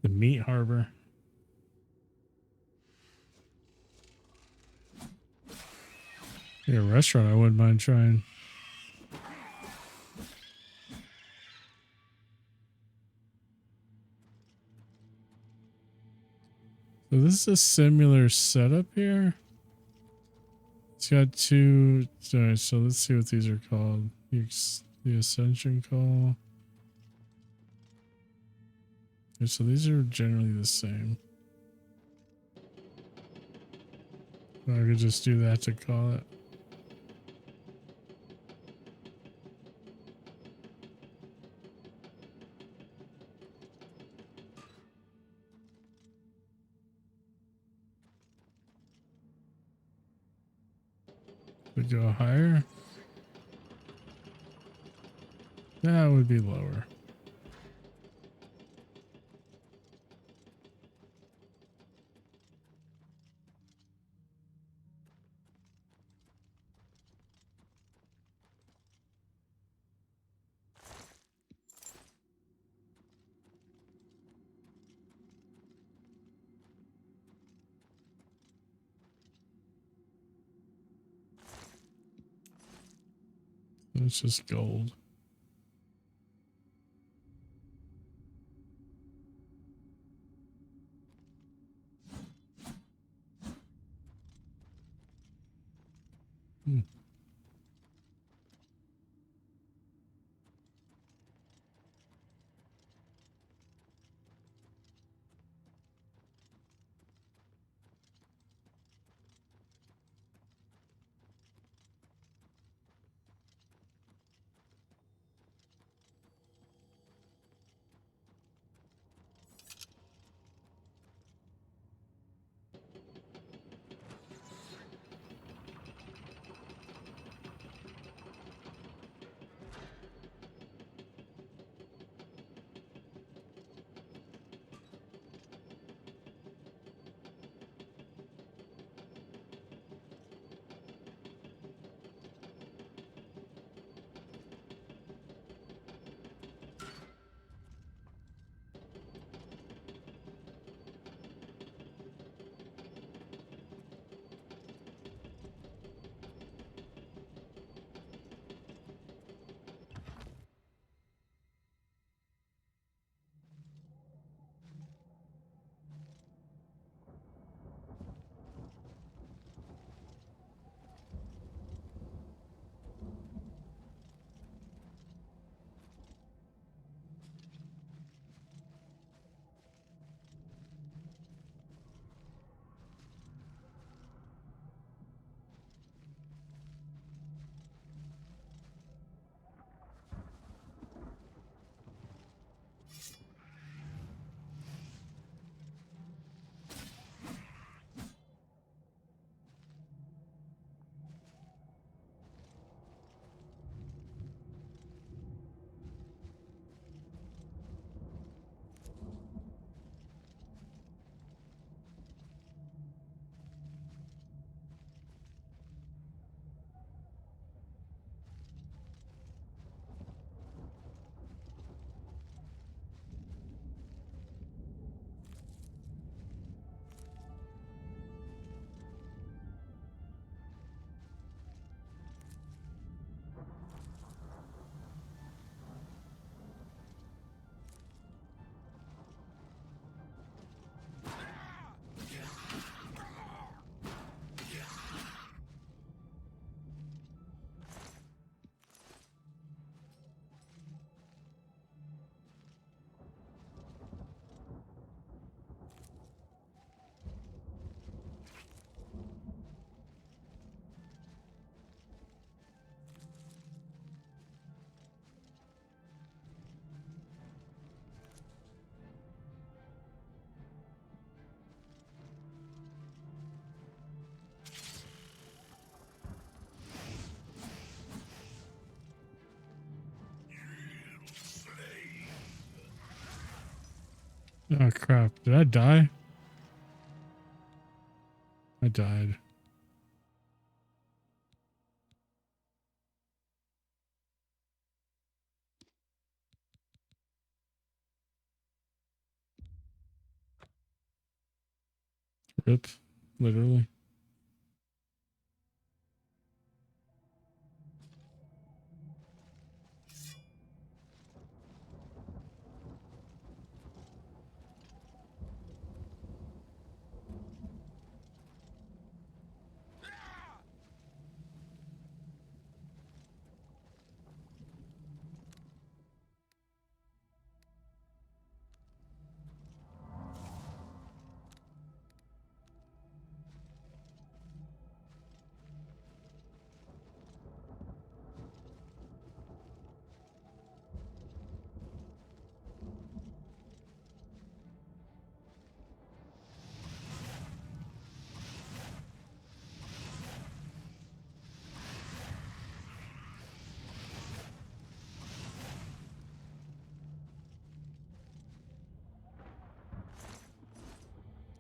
The meat harbor. Yeah, a restaurant I wouldn't mind trying. So this is a similar setup here. It's got two. Sorry, so let's see what these are called. The Ascension Call. Okay, so these are generally the same. I could just do that to call it. We go higher. That would be lower. It's just gold. Hmm. Oh crap! Did I die? I died. Rip, literally.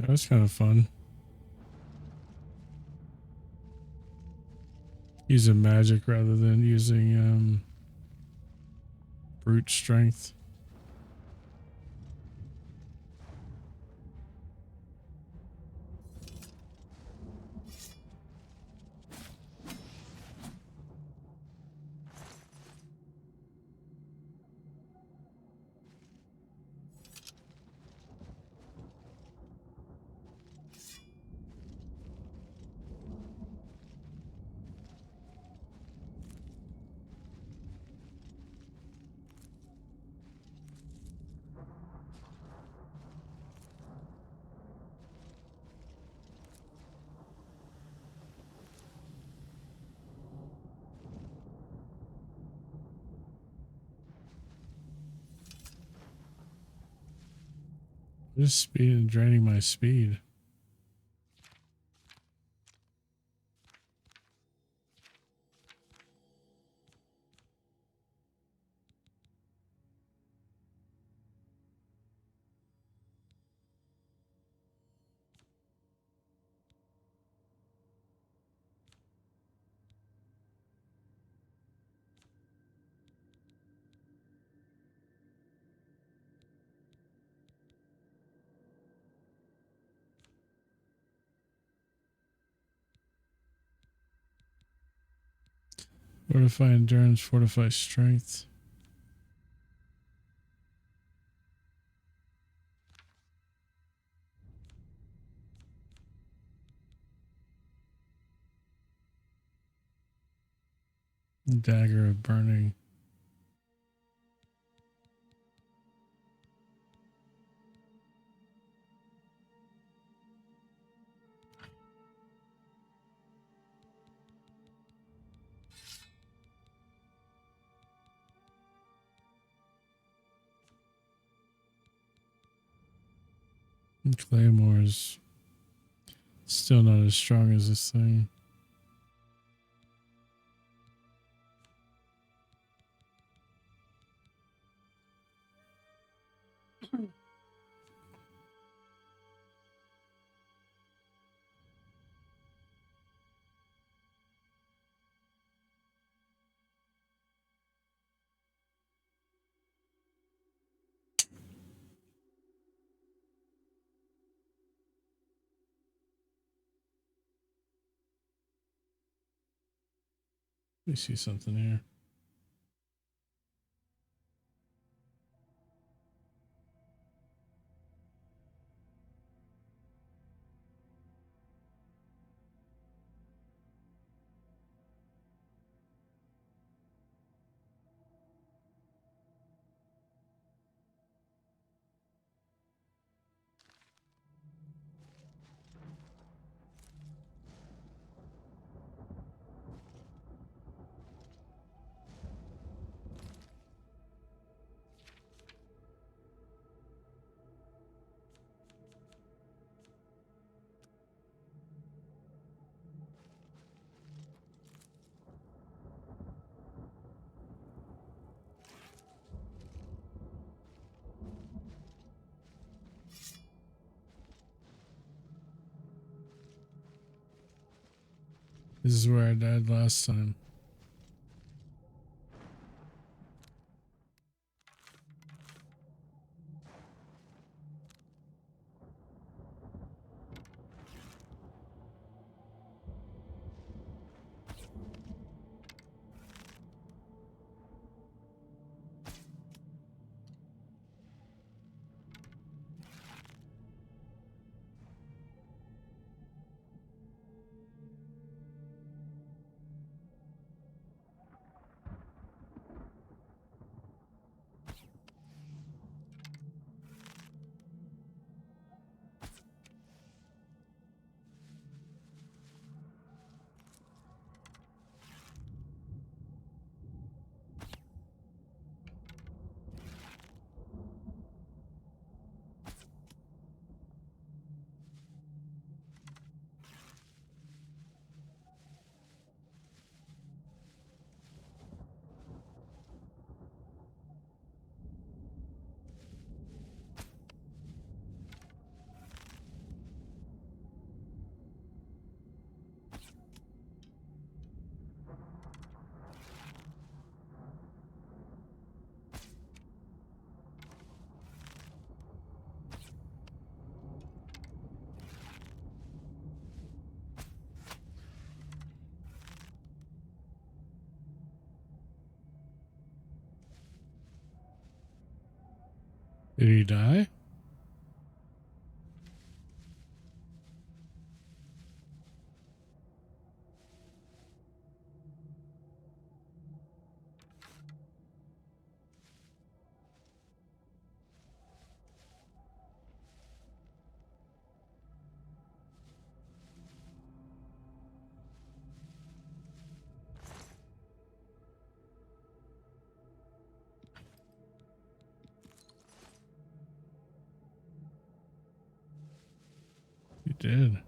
That was kind of fun. Using magic rather than using brute strength. Just speed draining my speed. Fortify endurance, fortify strength. Dagger of burning. Claymore is still not as strong as this thing. Let me see something here. This is where I died last time. Did he die? did.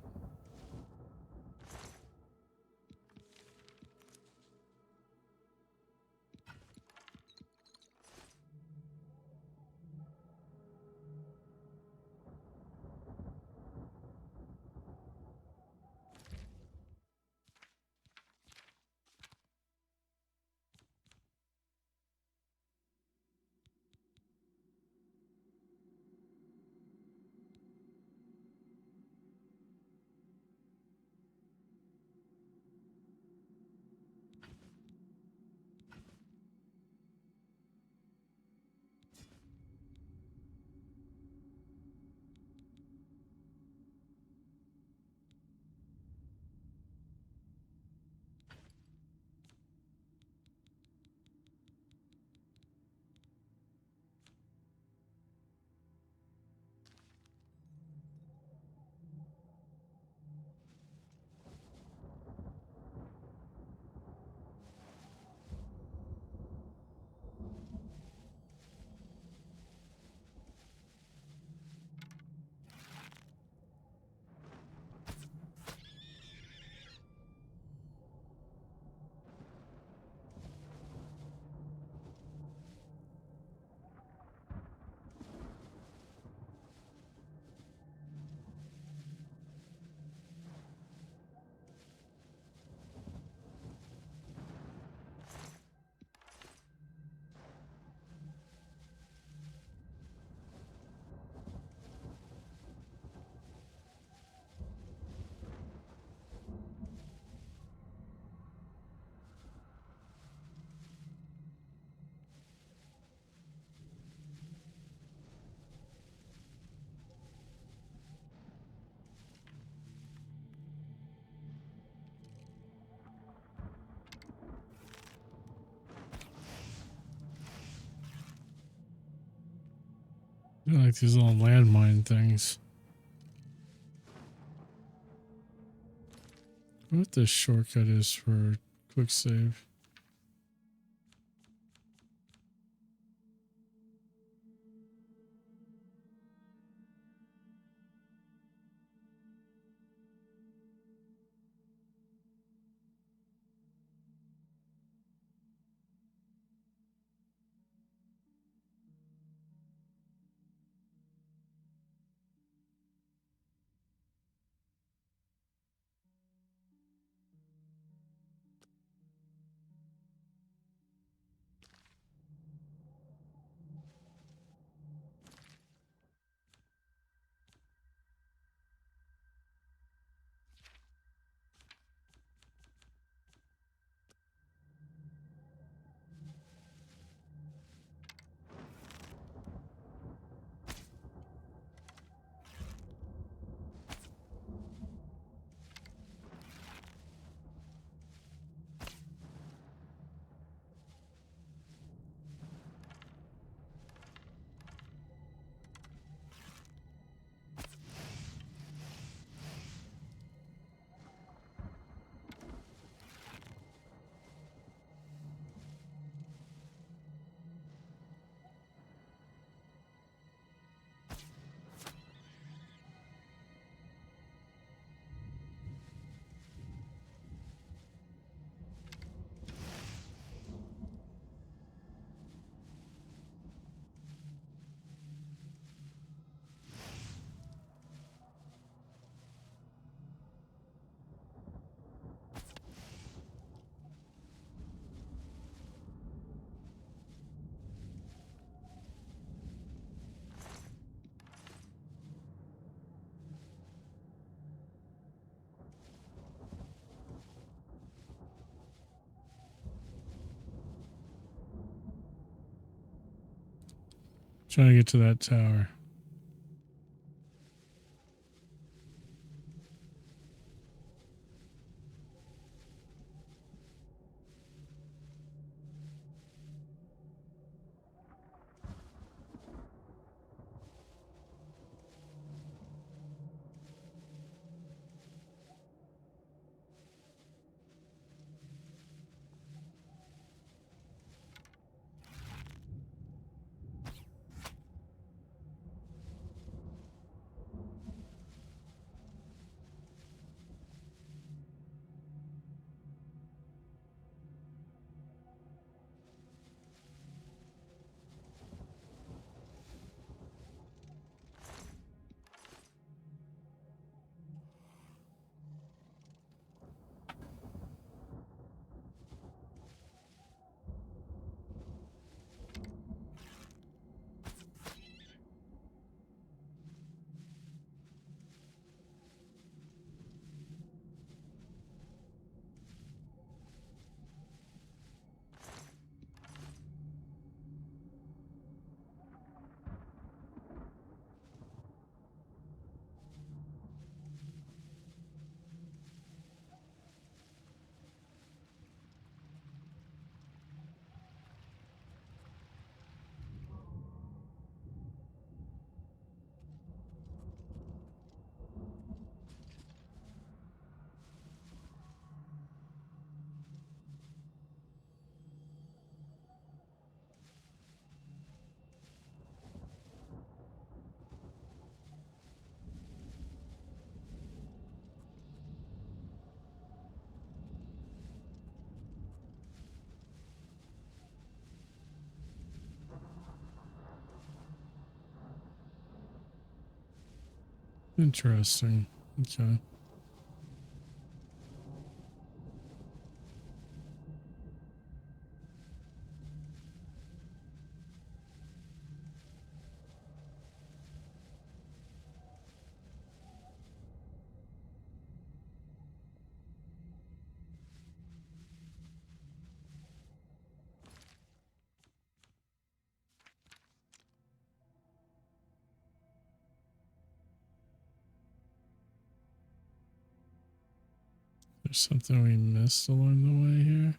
I like these little landmine things. What this shortcut is for quick save. Trying to get to that tower. Interesting. Okay. There's something we missed along the way here.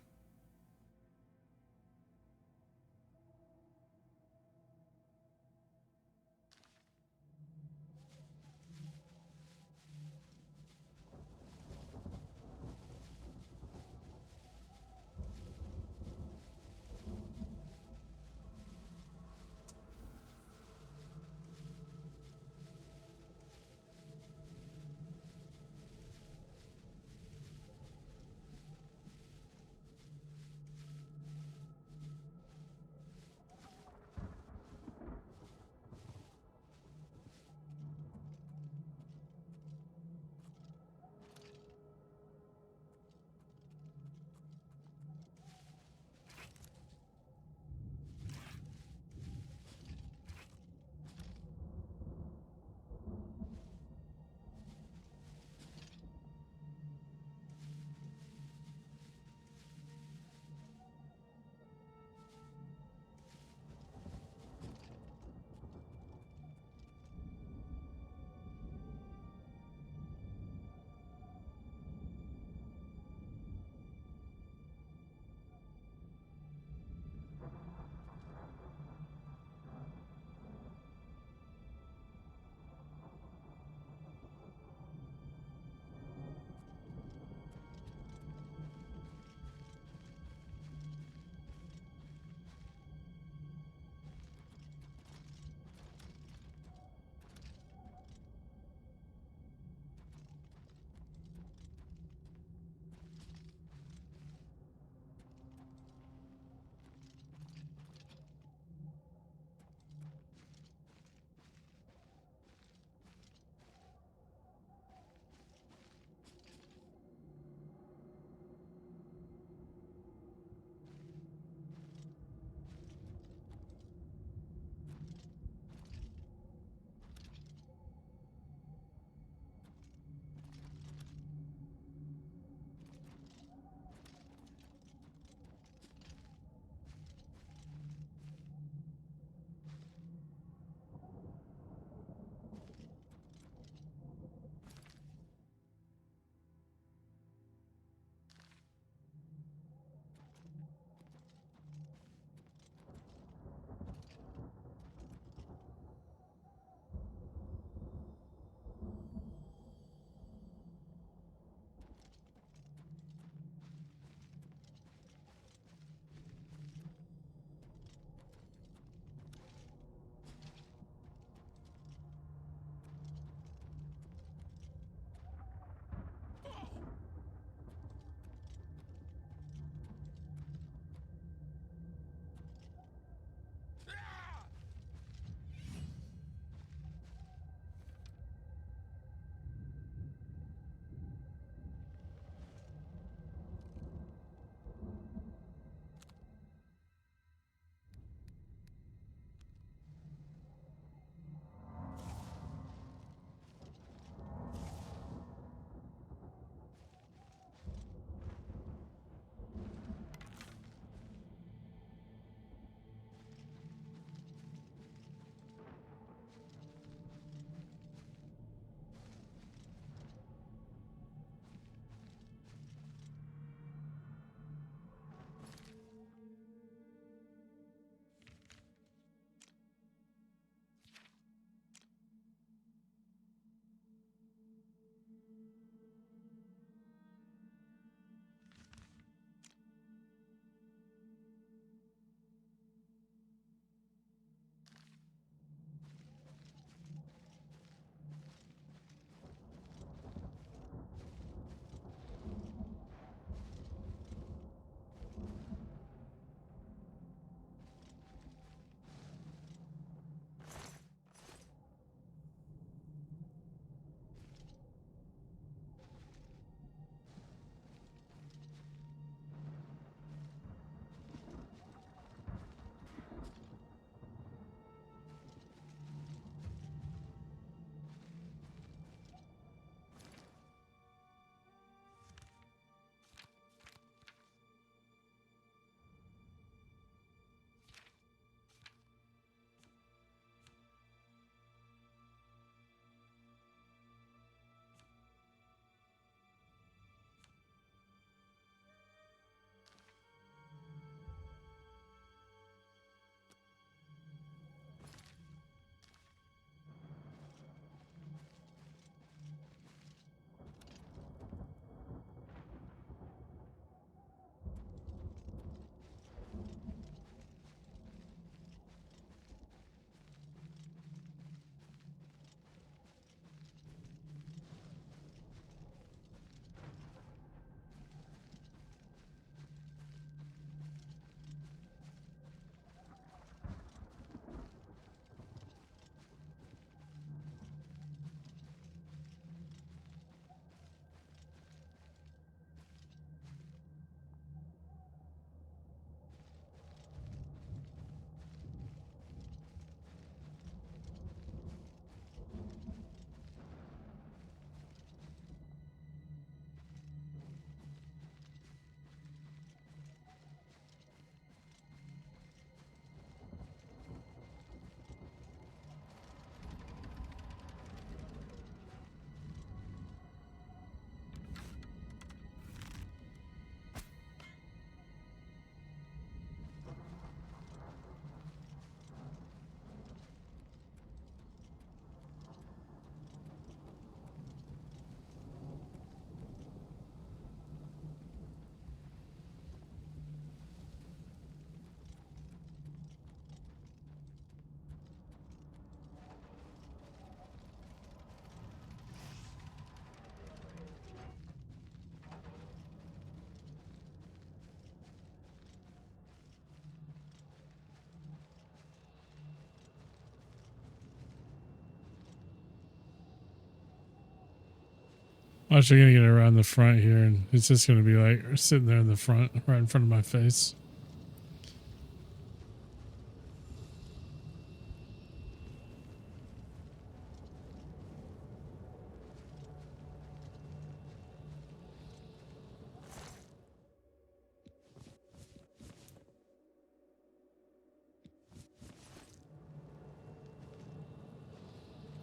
Watch, I'm gonna get around the front here, and it's just gonna be like sitting there in the front, right in front of my face.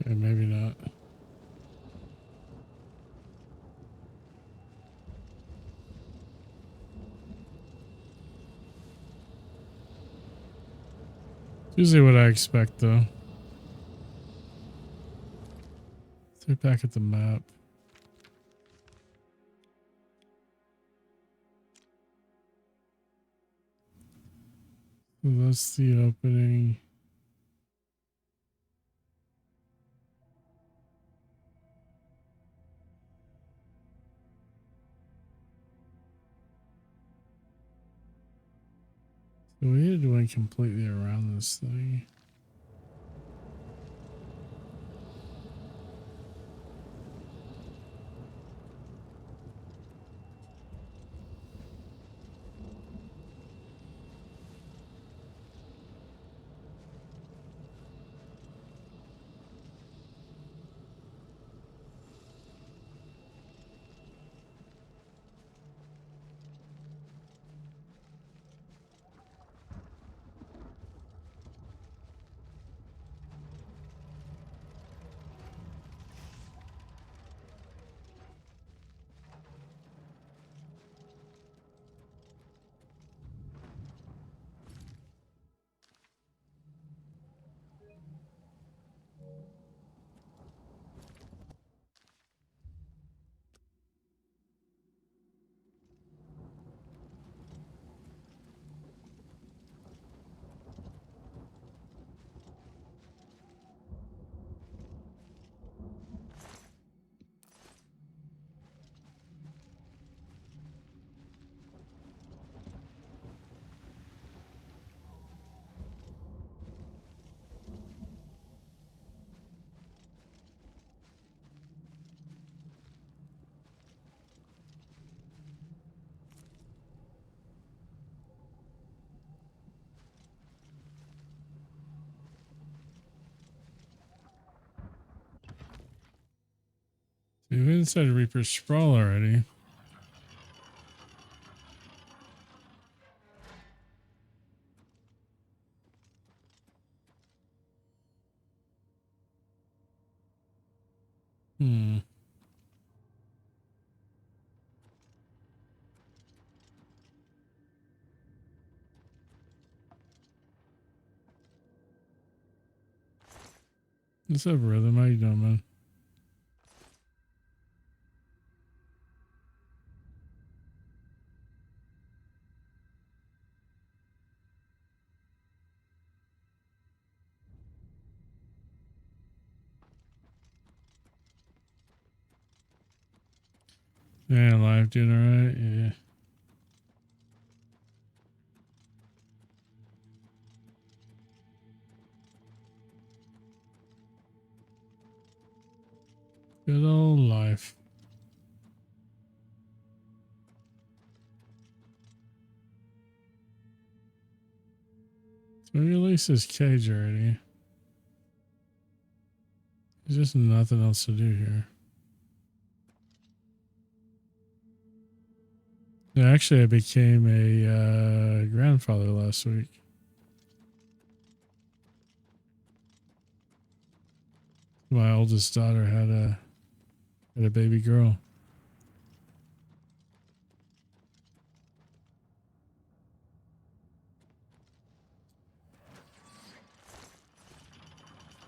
Okay, maybe not. Usually what I expect, though. Let's look back at the map. So that's the opening. So we had to went completely around this thing. We went inside Reaper's Sprawl already. Hmm. What's up, Rhythm? How you doing, man? Yeah, live doing alright. Yeah. Good old life. So we released this cage already. There's just nothing else to do here. Yeah, actually, I became a grandfather last week. My oldest daughter had a baby girl.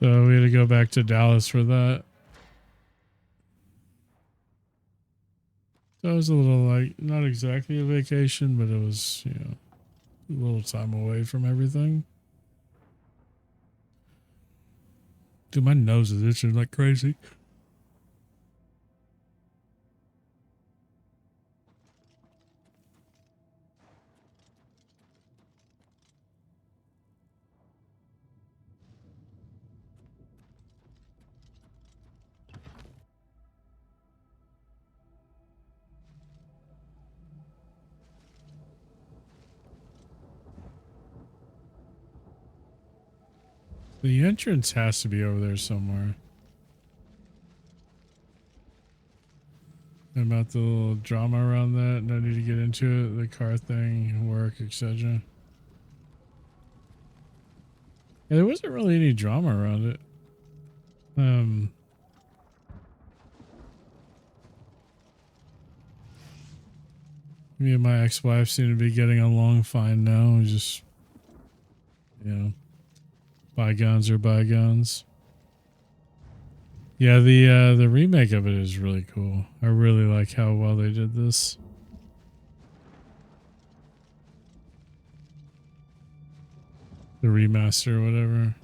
So we had to go back to Dallas for that. So it was a little like, not exactly a vacation, but it was, you know, a little time away from everything. Dude, my nose is itching like crazy. The entrance has to be over there somewhere. And about the little drama around that. No need to get into it. The car thing, work, etc. Yeah, there wasn't really any drama around it. Me and my ex-wife seem to be getting along fine now. We just, you know, bygones are bygones. Yeah, the remake of it is really cool. I really like how well they did this. The remaster, whatever.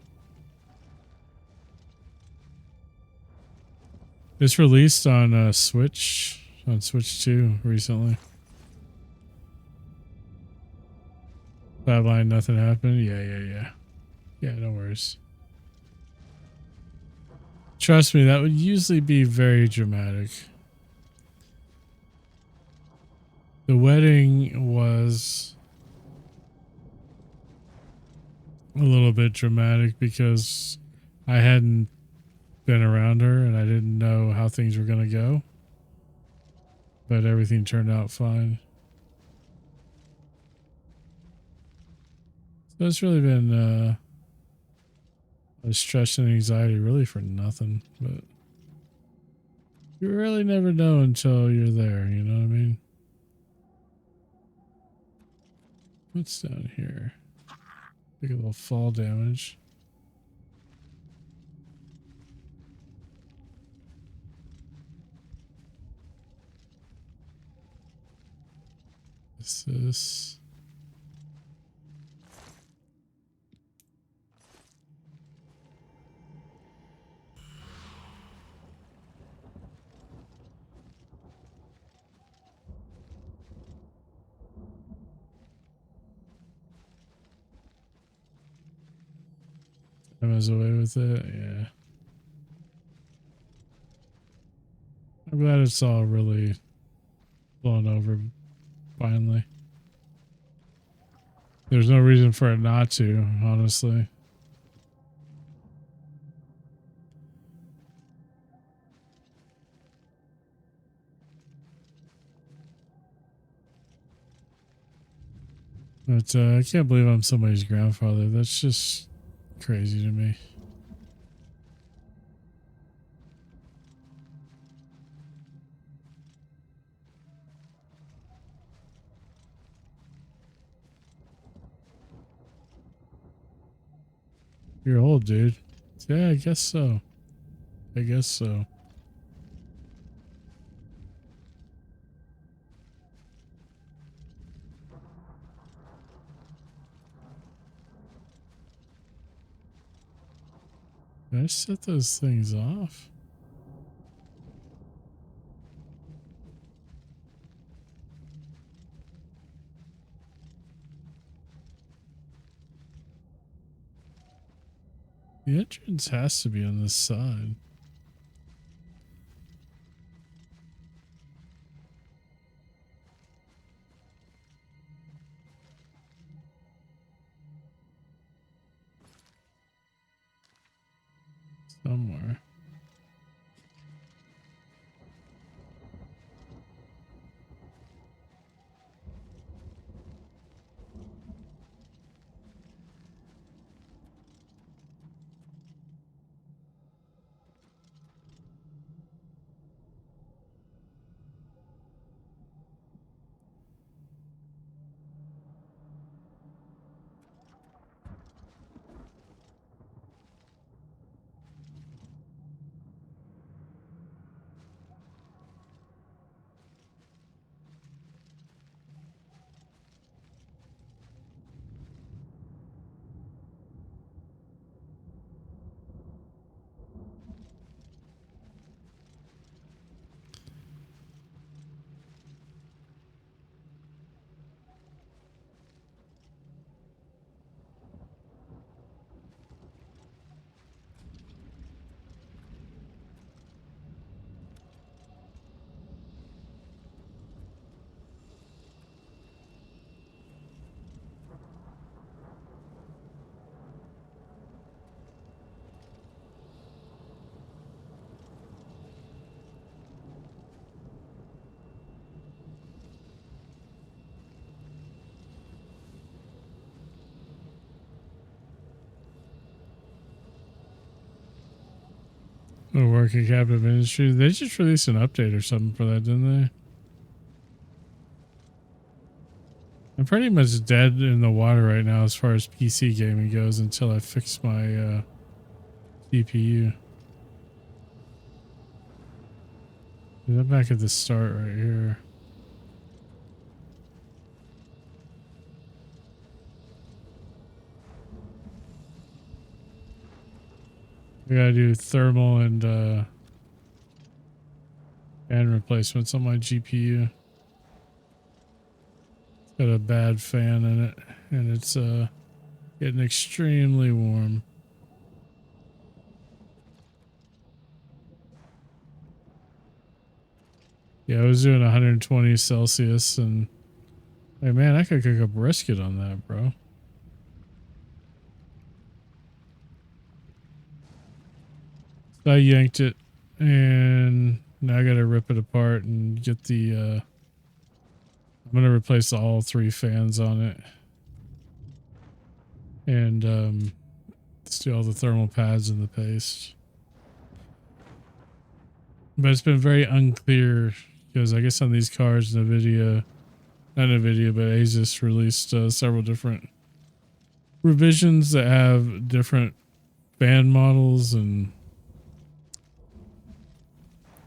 It's released on Switch 2 recently. Flatline, nothing happened. Yeah, no worries. Trust me, that would usually be very dramatic. The wedding was a little bit dramatic because I hadn't been around her and I didn't know how things were going to go. But everything turned out fine. So it's really been stress and anxiety really for nothing, but you really never know until you're there, you know what I mean? What's down here? Take a little fall damage. What's this? Emma's away with it, yeah. I'm glad it's all really blown over finally. There's no reason for it not to, honestly. But I can't believe I'm somebody's grandfather. That's just crazy to me. You're old, dude. Yeah, I guess so. I guess so. Did I set those things off? The entrance has to be on this side. Somewhere. A working captive industry. They just released an update or something for that, didn't they? I'm pretty much dead in the water right now as far as PC gaming goes until I fix my CPU. I'm back at the start right here. We gotta do thermal and fan replacements on my GPU. It's got a bad fan in it, and it's getting extremely warm. Yeah, I was doing 120 Celsius, and hey, man, I could cook a brisket on that, bro. So I yanked it, and now I gotta rip it apart and get the, I'm gonna replace all 3 fans on it. And, steal all the thermal pads in the paste. But it's been very unclear, because I guess on these cars, NVIDIA, not NVIDIA, but Asus released several different revisions that have different fan models, and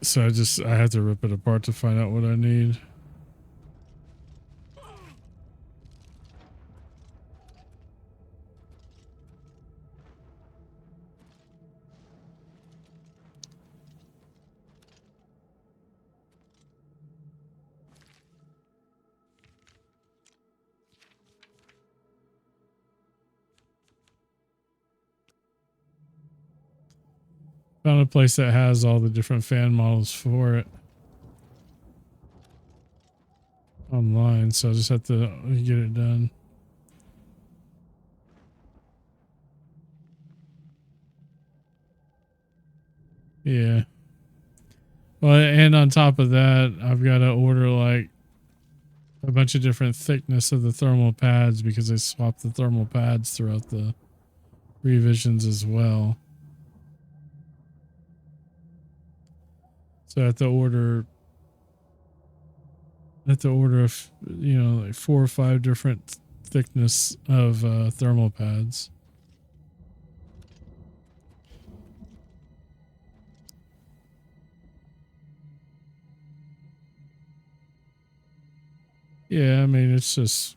so I have to rip it apart to find out what I need. Found a place that has all the different fan models for it online, so I just have to get it done. Yeah. Well, and on top of that, I've got to order like a bunch of different thickness of the thermal pads because they swapped the thermal pads throughout the revisions as well. So I have to order you know, like 4 or 5 different thickness of thermal pads. Yeah, I mean, it's just,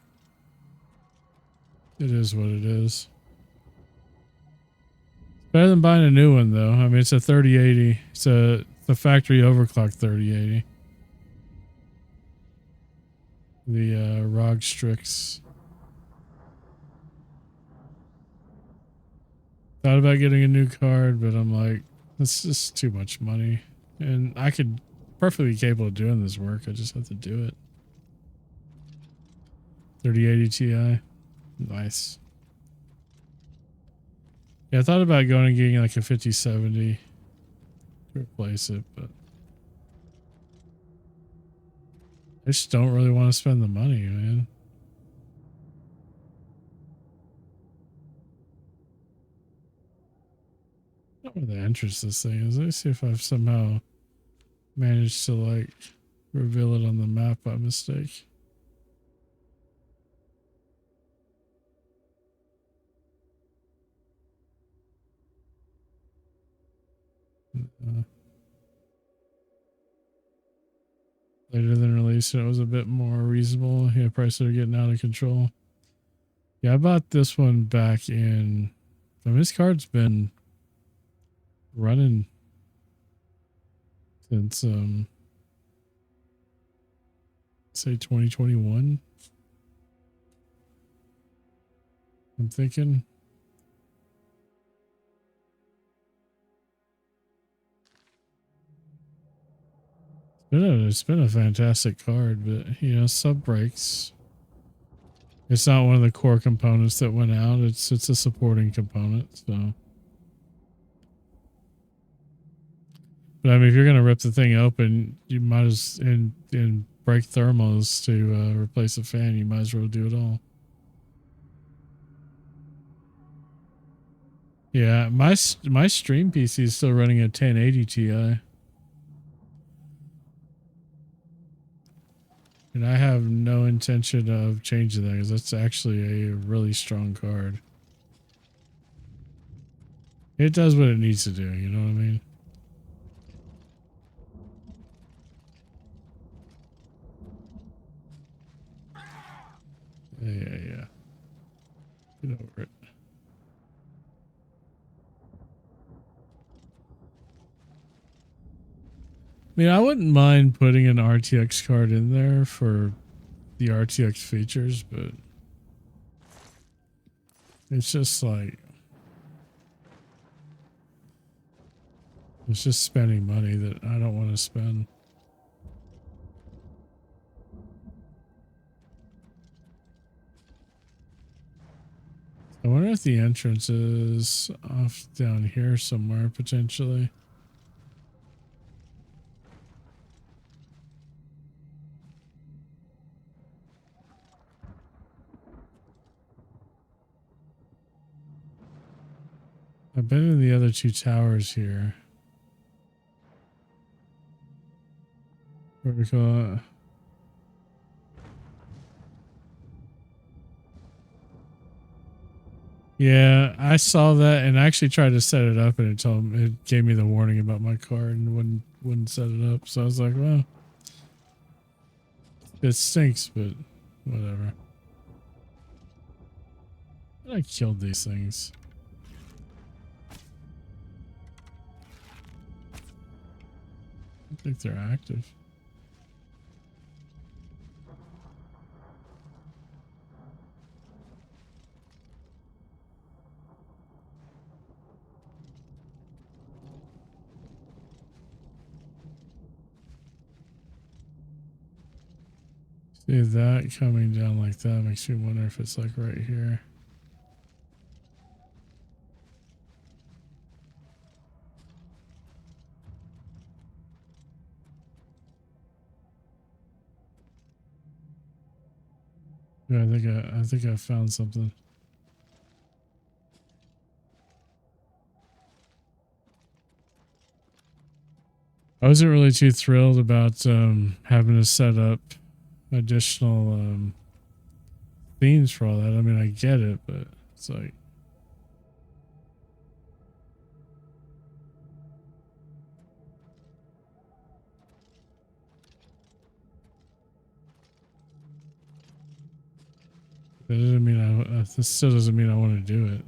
it is what it is. Better than buying a new one, though. I mean, it's a 3080. It's a factory overclock 3080. The ROG Strix. Thought about getting a new card, but I'm like, it's just too much money. And I could perfectly capable of doing this work. I just have to do it. 3080 Ti. Nice. Yeah, I thought about going and getting like a 5070 to replace it, but I just don't really want to spend the money, man. I don't know where the entrance this thing is. Let me see if I've somehow managed to like reveal it on the map by mistake. Later than release, it was a bit more reasonable. Yeah, prices are getting out of control. Yeah, I bought this one back in. I mean, this card's been running since say 2021. I'm thinking. It's been a fantastic card, but you know, sub breaks. It's not one of the core components that went out. It's a supporting component. So, but I mean, if you're gonna rip the thing open, you might as and break thermals to replace a fan. You might as well do it all. Yeah, my stream PC is still running a 1080 Ti. And I have no intention of changing that because that's actually a really strong card. It does what it needs to do, you know what I mean? Yeah. Get over it. I mean, I wouldn't mind putting an RTX card in there for the RTX features, but it's just like, it's just spending money that I don't want to spend. I wonder if the entrance is off down here somewhere, potentially. I've been in the other two towers here. What do we call it? Yeah, I saw that and I actually tried to set it up, and it gave me the warning about my card and wouldn't set it up. So I was like, well, it stinks, but whatever. I killed these things. I think they're active. See that coming down like that makes me wonder if it's like right here. Yeah, I think I found something. I wasn't really too thrilled about having to set up additional themes for all that. I mean, I get it, but it's like, that doesn't mean this still doesn't mean I want to do it.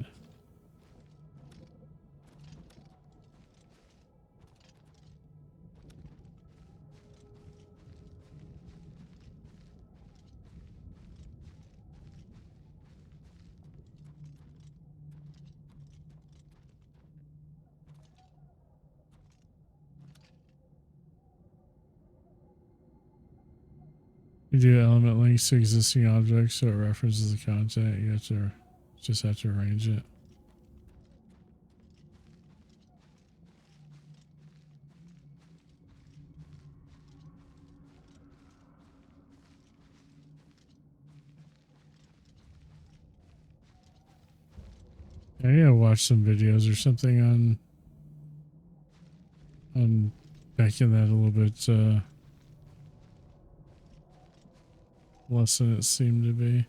You do element links to existing objects so it references the content. You have to just have to arrange it. I need to watch some videos or something on making that a little bit less than it seemed to be.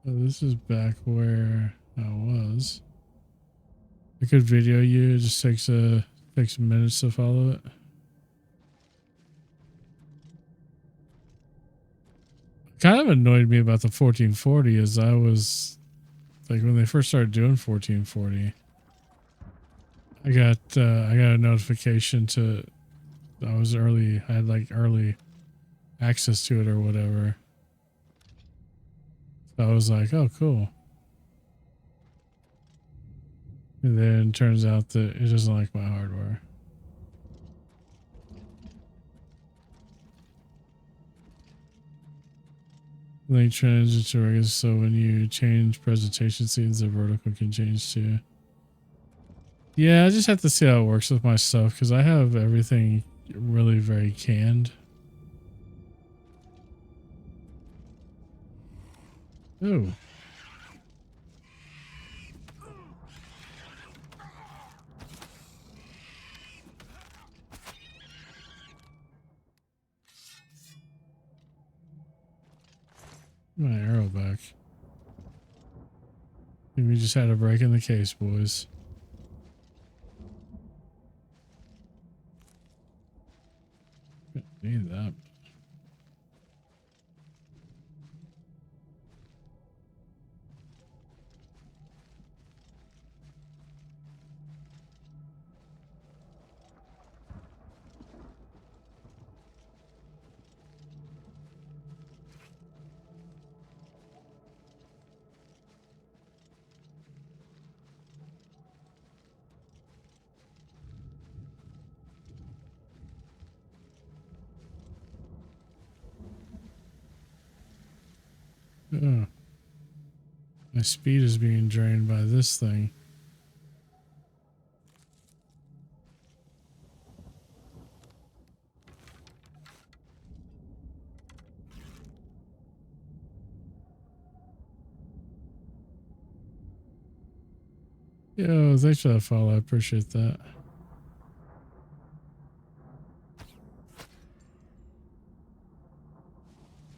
So this is back where I was. I could video you. It just takes minutes to follow it. Kind of annoyed me about the 1440 is I was like, when they first started doing 1440, I got a notification I had like early access to it or whatever. So I was like, oh, cool. And then it turns out that it doesn't like my hardware. Link transition to regular, so when you change presentation scenes, the vertical can change too. Yeah, I just have to see how it works with my stuff because I have everything really very canned. Oh. My arrow back. I think we just had a break in the case, boys. Need that. Oh. My speed is being drained by this thing. Yo, thanks for that follow. I appreciate that.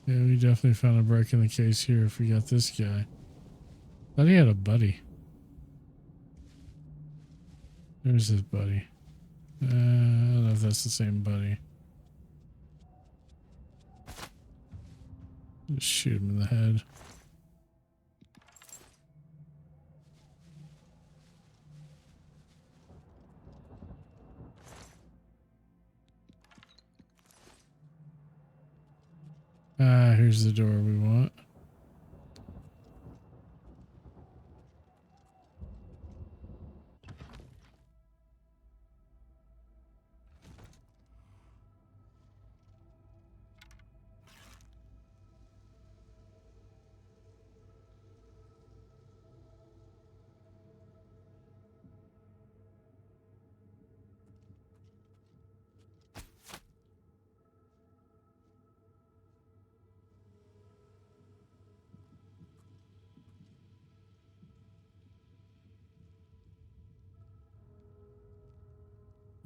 Yeah, we definitely found a break in the case here if we got this guy. Thought he had a buddy. There's his buddy. I don't know if that's the same buddy. Just shoot him in the head. Ah, here's the door we want.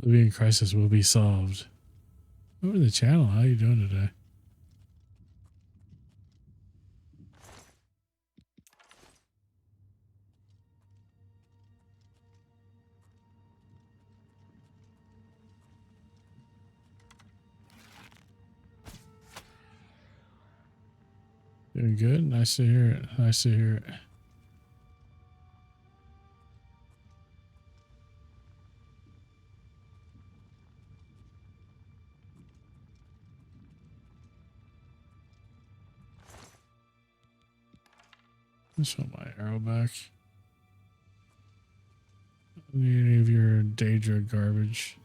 Oblivion crisis will be solved. Over the channel. How you doing today? Doing good. Nice to hear it. Nice to hear it. Let's put my arrow back. Need any of your Daedra garbage.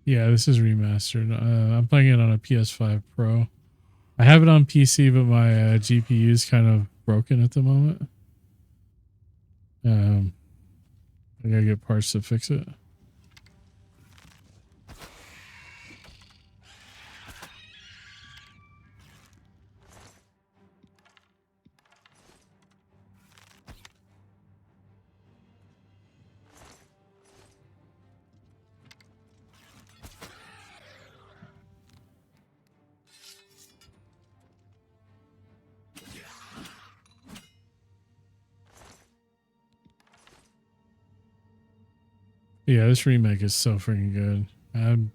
Yeah, this is remastered. I'm playing it on a PS5 Pro. I have it on PC, but my GPU is kind of broken at the moment. I gotta get parts to fix it. Yeah, this remake is so freaking good.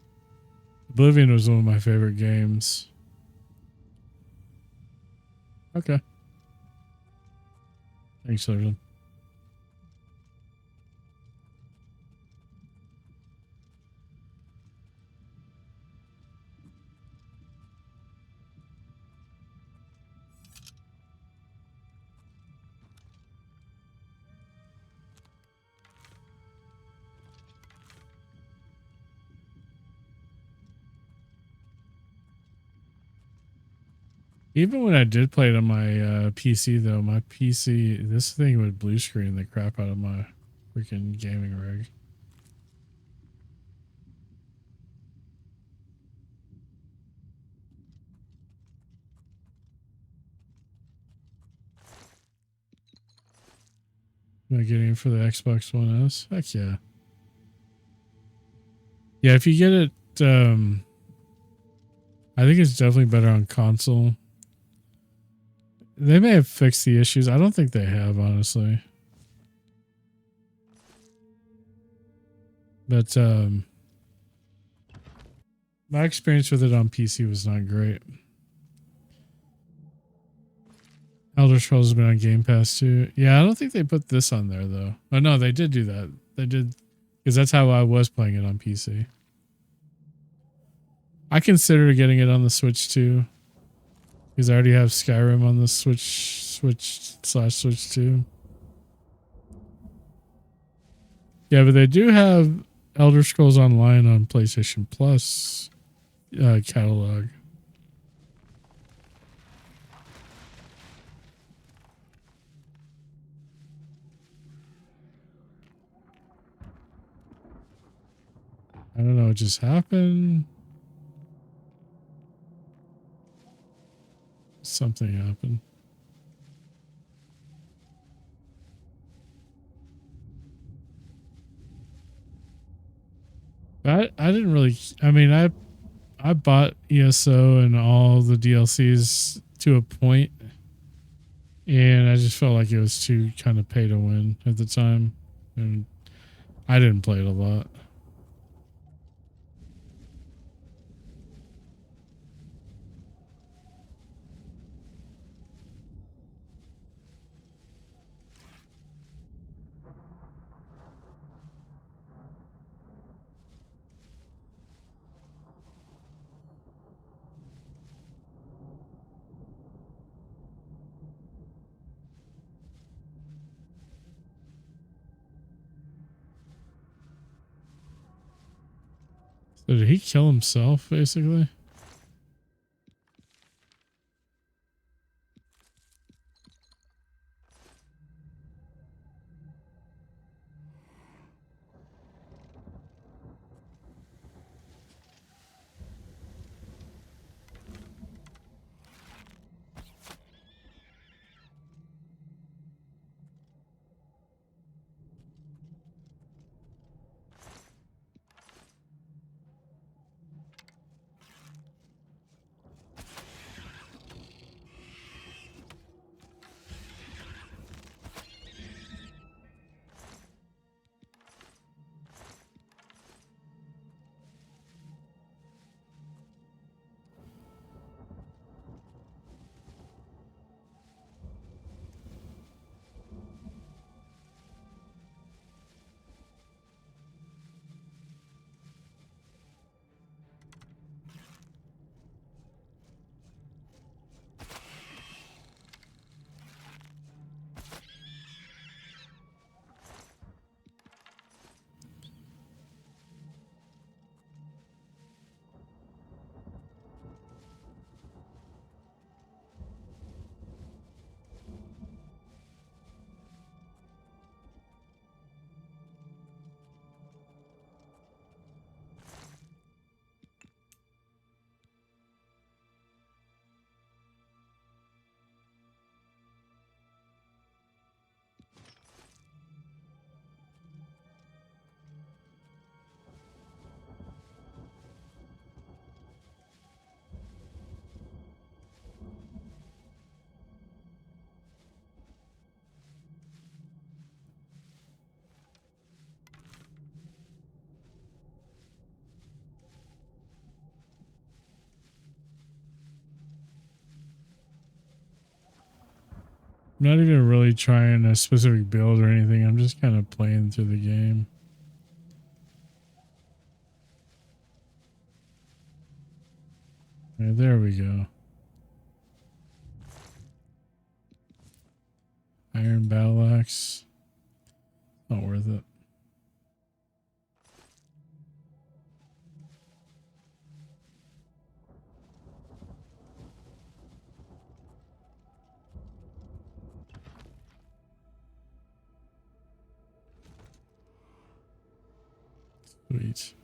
Oblivion was one of my favorite games. Okay. Thanks, Surgeon. Even when I did play it on my PC, though, my PC, this thing would blue screen the crap out of my freaking gaming rig. Am I getting it for the Xbox One S? Heck yeah. Yeah, if you get it, I think it's definitely better on console. They may have fixed the issues. I don't think they have, honestly. But my experience with it on PC was not great. Elder Scrolls has been on Game Pass too. Yeah, I don't think they put this on there though. Oh no, they did do that. They did, because that's how I was playing it on PC. I considered getting it on the Switch too, because I already have Skyrim on the Switch/Switch 2. Yeah, but they do have Elder Scrolls Online on PlayStation Plus catalog. I don't know what just happened. Something happened. I didn't really, I mean, I bought ESO and all the DLCs to a point, and I just felt like it was too kind of pay to win at the time, and I didn't play it a lot. So did he kill himself, basically? I'm not even really trying a specific build or anything. I'm just kind of playing through the game. Right, there we go. Iron battle axe. Not worth it. Sweet.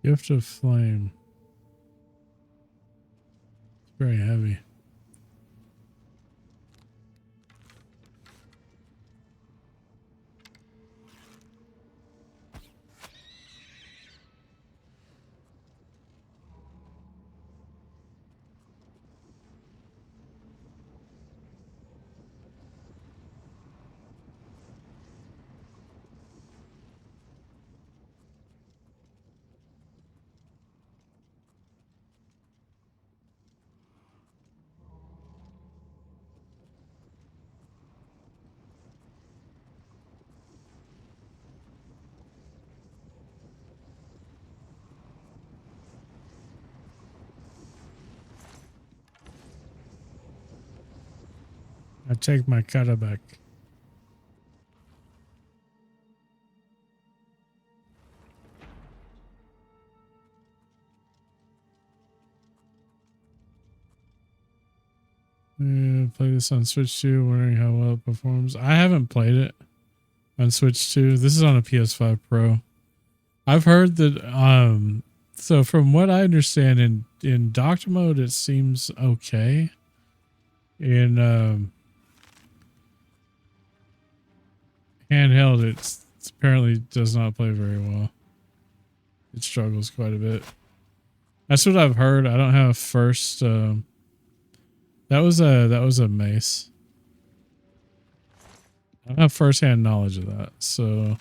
Gift of Flame. It's very heavy. I take my cutter back. Play this on Switch 2, wondering how well it performs. I haven't played it on Switch 2. This is on a PS5 Pro. I've heard that so from what I understand in doctor mode it seems okay. In handheld it's apparently does not play very well. It struggles quite a bit. That's what I've heard. I don't have first that was a mace. I don't have first-hand knowledge of that, so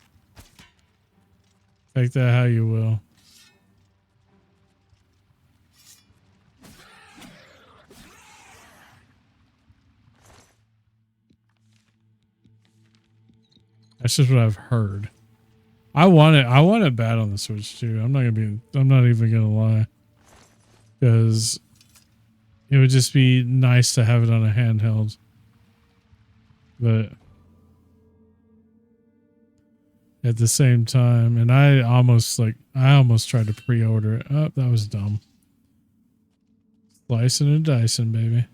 take that how you will. That's just what I've heard. I want it bad on the Switch too. I'm not even gonna lie, because it would just be nice to have it on a handheld. But at the same time, and I almost tried to pre-order it. Oh, that was dumb. Slicing and dicing, baby.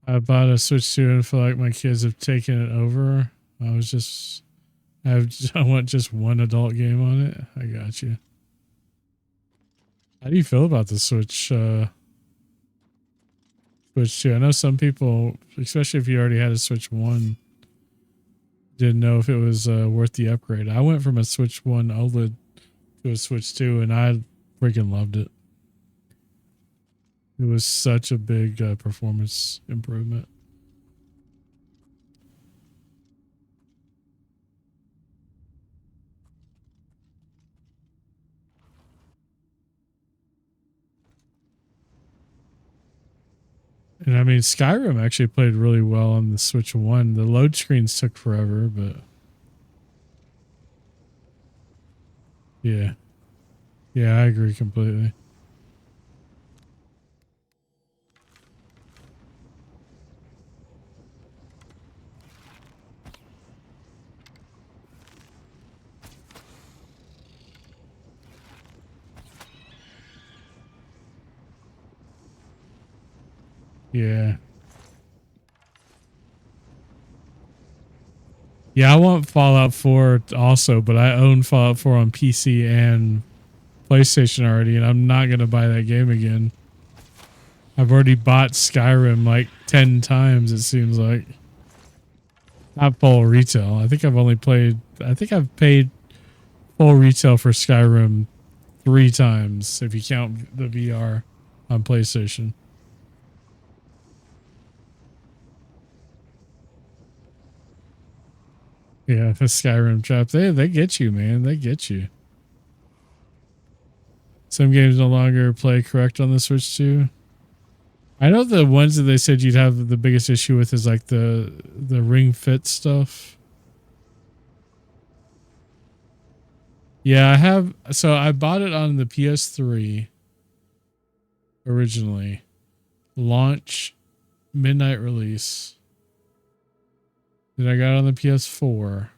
I bought a Switch 2 and feel like my kids have taken it over. I want just one adult game on it. I got you. How do you feel about the Switch 2? I know some people, especially if you already had a Switch 1, didn't know if it was worth the upgrade. I went from a Switch 1 OLED to a Switch 2 and I freaking loved it. It was such a big performance improvement. And I mean, Skyrim actually played really well on the Switch 1. The load screens took forever, but yeah. Yeah, I agree completely. Yeah. Yeah, I want Fallout 4 also, but I own Fallout 4 on PC and PlayStation already, and I'm not going to buy that game again. I've already bought Skyrim like 10 times, it seems like. Not full retail. I think I've paid full retail for Skyrim 3 times, if you count the VR on PlayStation. Yeah, the Skyrim trap. They get you, man. They get you. Some games no longer play correct on the Switch 2. I know the ones that they said you'd have the biggest issue with is like the ring fit stuff. Yeah, I have. So I bought it on the PS3 originally. Launch, midnight release. Then I got it on the PS4.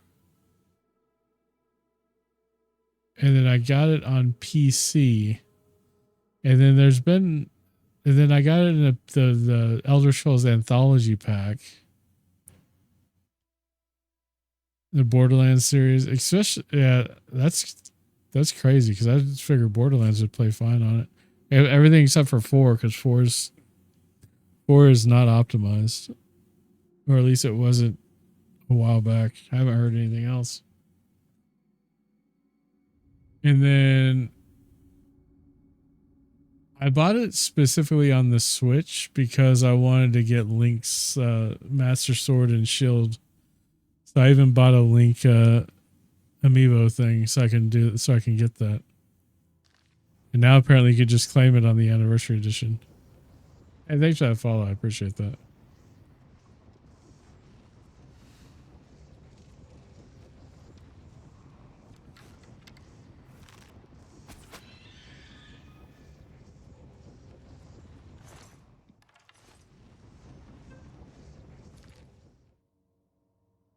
And then I got it on PC. And then and then I got it in the Elder Scrolls Anthology pack. The Borderlands series. Especially, yeah, that's crazy because I just figured Borderlands would play fine on it. Everything except for 4, because 4 is not optimized. Or at least it wasn't a while back. I haven't heard anything else. And then I bought it specifically on the Switch because I wanted to get Link's Master Sword and Shield. So I even bought a Link amiibo thing so I can get that. And now apparently you could just claim it on the anniversary edition. Hey, thanks for that follow. I appreciate that.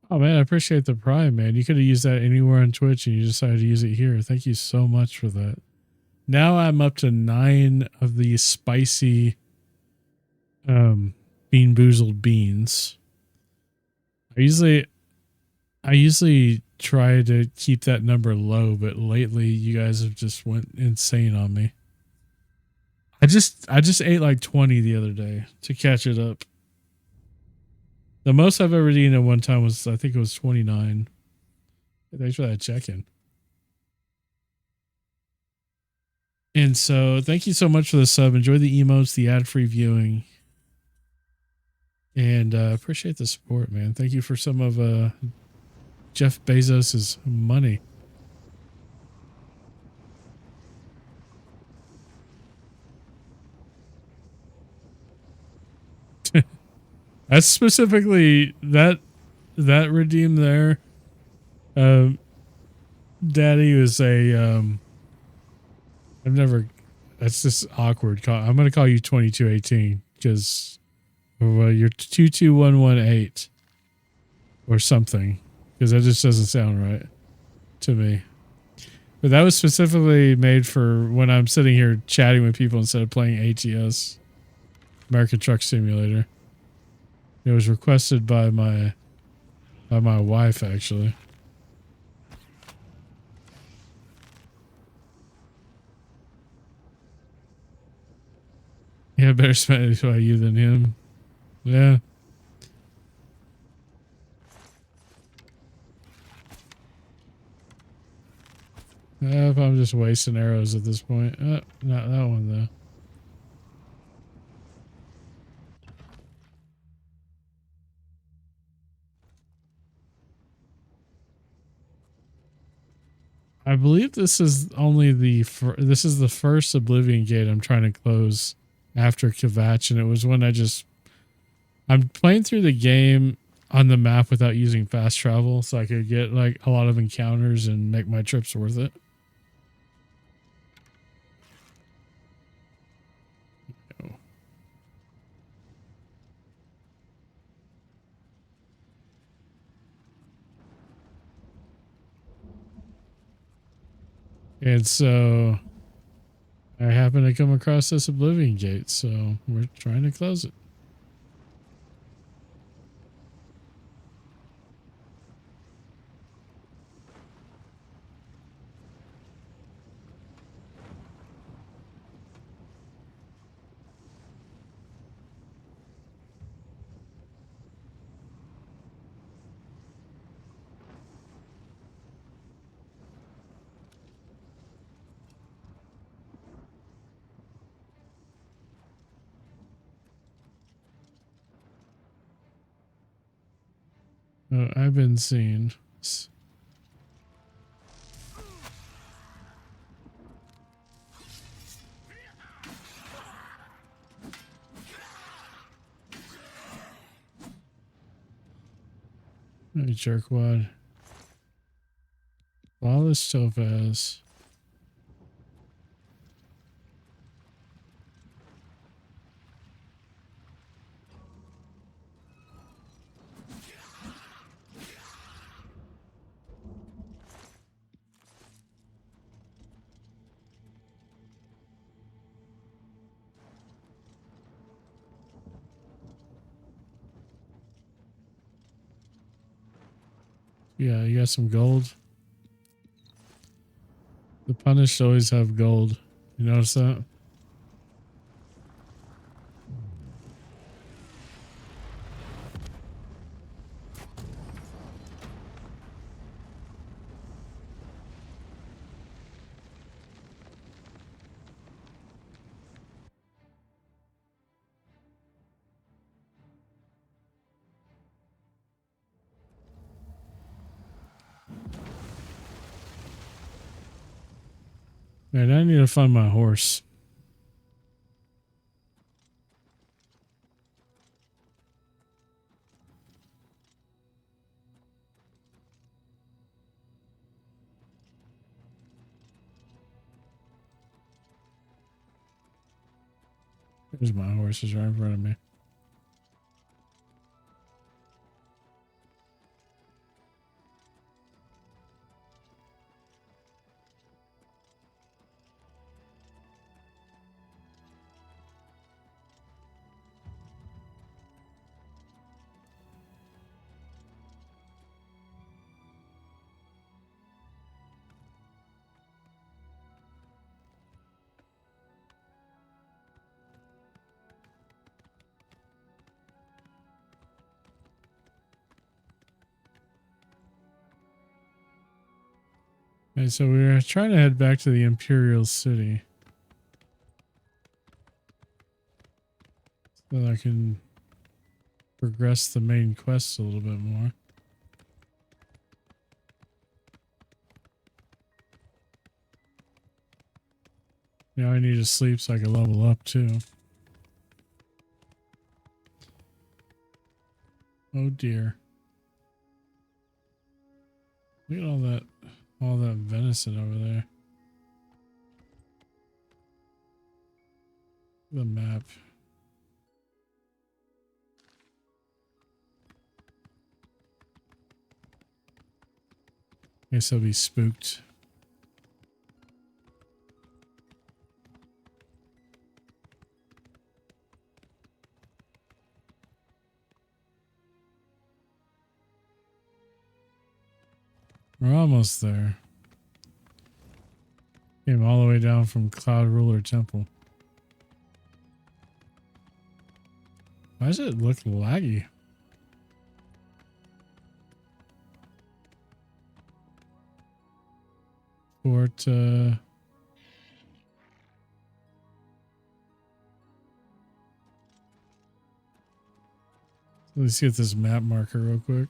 Oh man, I appreciate the Prime, man. You could have used that anywhere on Twitch and you decided to use it here. Thank you so much for that. Now I'm up to 9 of these spicy Bean Boozled beans. I usually try to keep that number low, but lately you guys have just went insane on me. I just ate like 20 the other day to catch it up. The most I've ever eaten at one time was, I think it was 29. Thanks for that check-in. And so thank you so much for the sub. Enjoy the emotes, the ad-free viewing. And appreciate the support, man. Thank you for some of Jeff Bezos's money. That's specifically that redeem there. Daddy was a that's just awkward. I'm going to call you 2218 because you're 22118 or something, because that just doesn't sound right to me. But that was specifically made for when I'm sitting here chatting with people instead of playing ATS, American Truck Simulator. It was requested by my wife, actually. Yeah, better spend it by you than him. Yeah. If I'm just wasting arrows at this point. Not that one, though. I believe this is only this is the first Oblivion gate I'm trying to close after Kvatch, and it was when I'm playing through the game on the map without using fast travel, so I could get like a lot of encounters and make my trips worth it. And so I happen to come across this Oblivion gate, so we're trying to close it. I've been seeing. Hey, jerkwad. Flawless topaz. Yeah, you got some gold. The punished always have gold. You notice that? Man, I need to find my horse. There's my horse is right in front of me. Okay, so we're trying to head back to the Imperial City. So that I can progress the main quest a little bit more. Now I need to sleep so I can level up too. Oh dear. Look at all that venison over there. The map. Guess I'll be spooked. We're almost there. Came all the way down from Cloud Ruler Temple. Why does it look laggy? Fort, let's get this map marker real quick.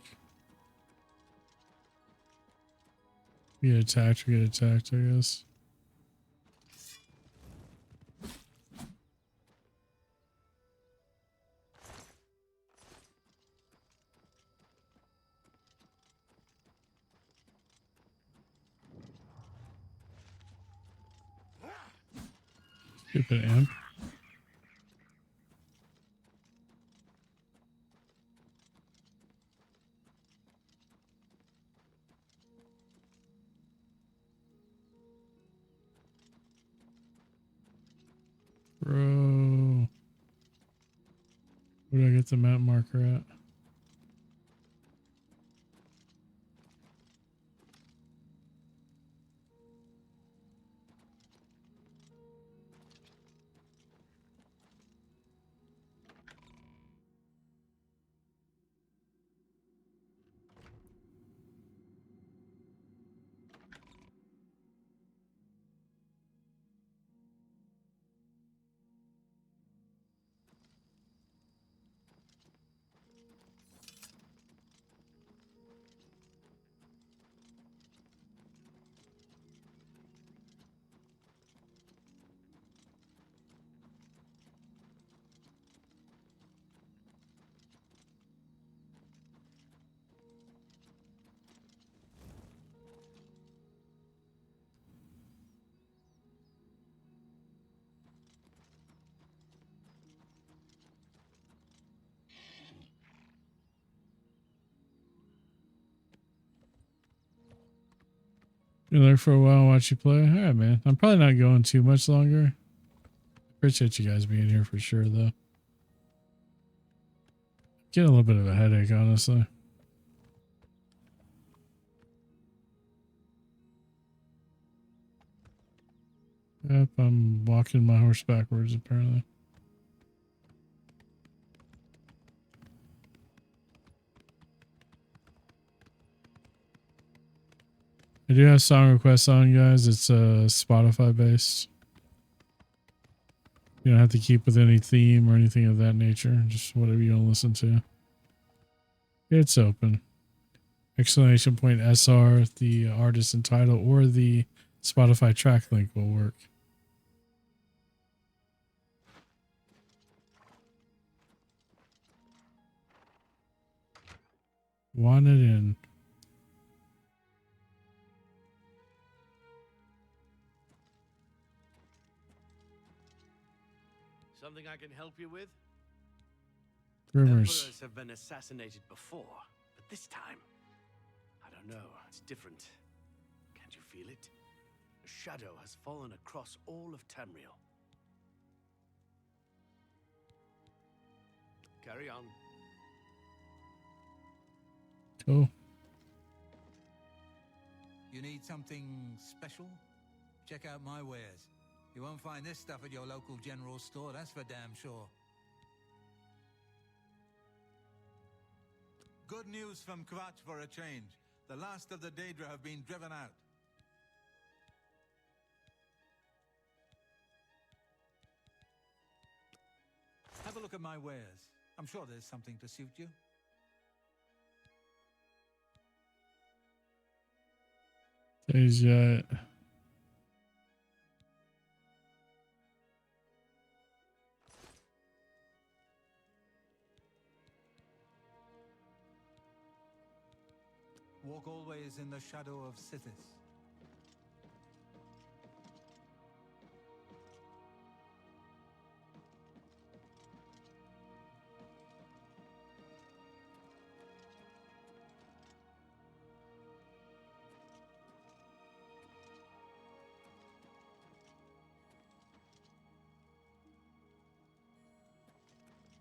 We get attacked, I guess. Stupid imp. Bro. Where do I get the map marker at? Been there for a while, watch you play. All right, man. I'm probably not going too much longer. Appreciate you guys being here for sure, though. Getting a little bit of a headache, honestly. Yep, I'm walking my horse backwards, apparently. I do have song requests on, guys. It's Spotify based. You don't have to keep with any theme or anything of that nature. Just whatever you want to listen to. It's open. Exclamation point SR, the artist and title, or the Spotify track link will work. Want it in. Something I can help you with? Rumors. Emperors have been assassinated before, but this time, I don't know, it's different. Can't you feel it? A shadow has fallen across all of Tamriel. Carry on. Cool. You need something special? Check out my wares. You won't find this stuff at your local general store, that's for damn sure. Good news from Kvatch for a change. The last of the Daedra have been driven out. Have a look at my wares. I'm sure there's something to suit you. There's Walk always in the shadow of Sithis.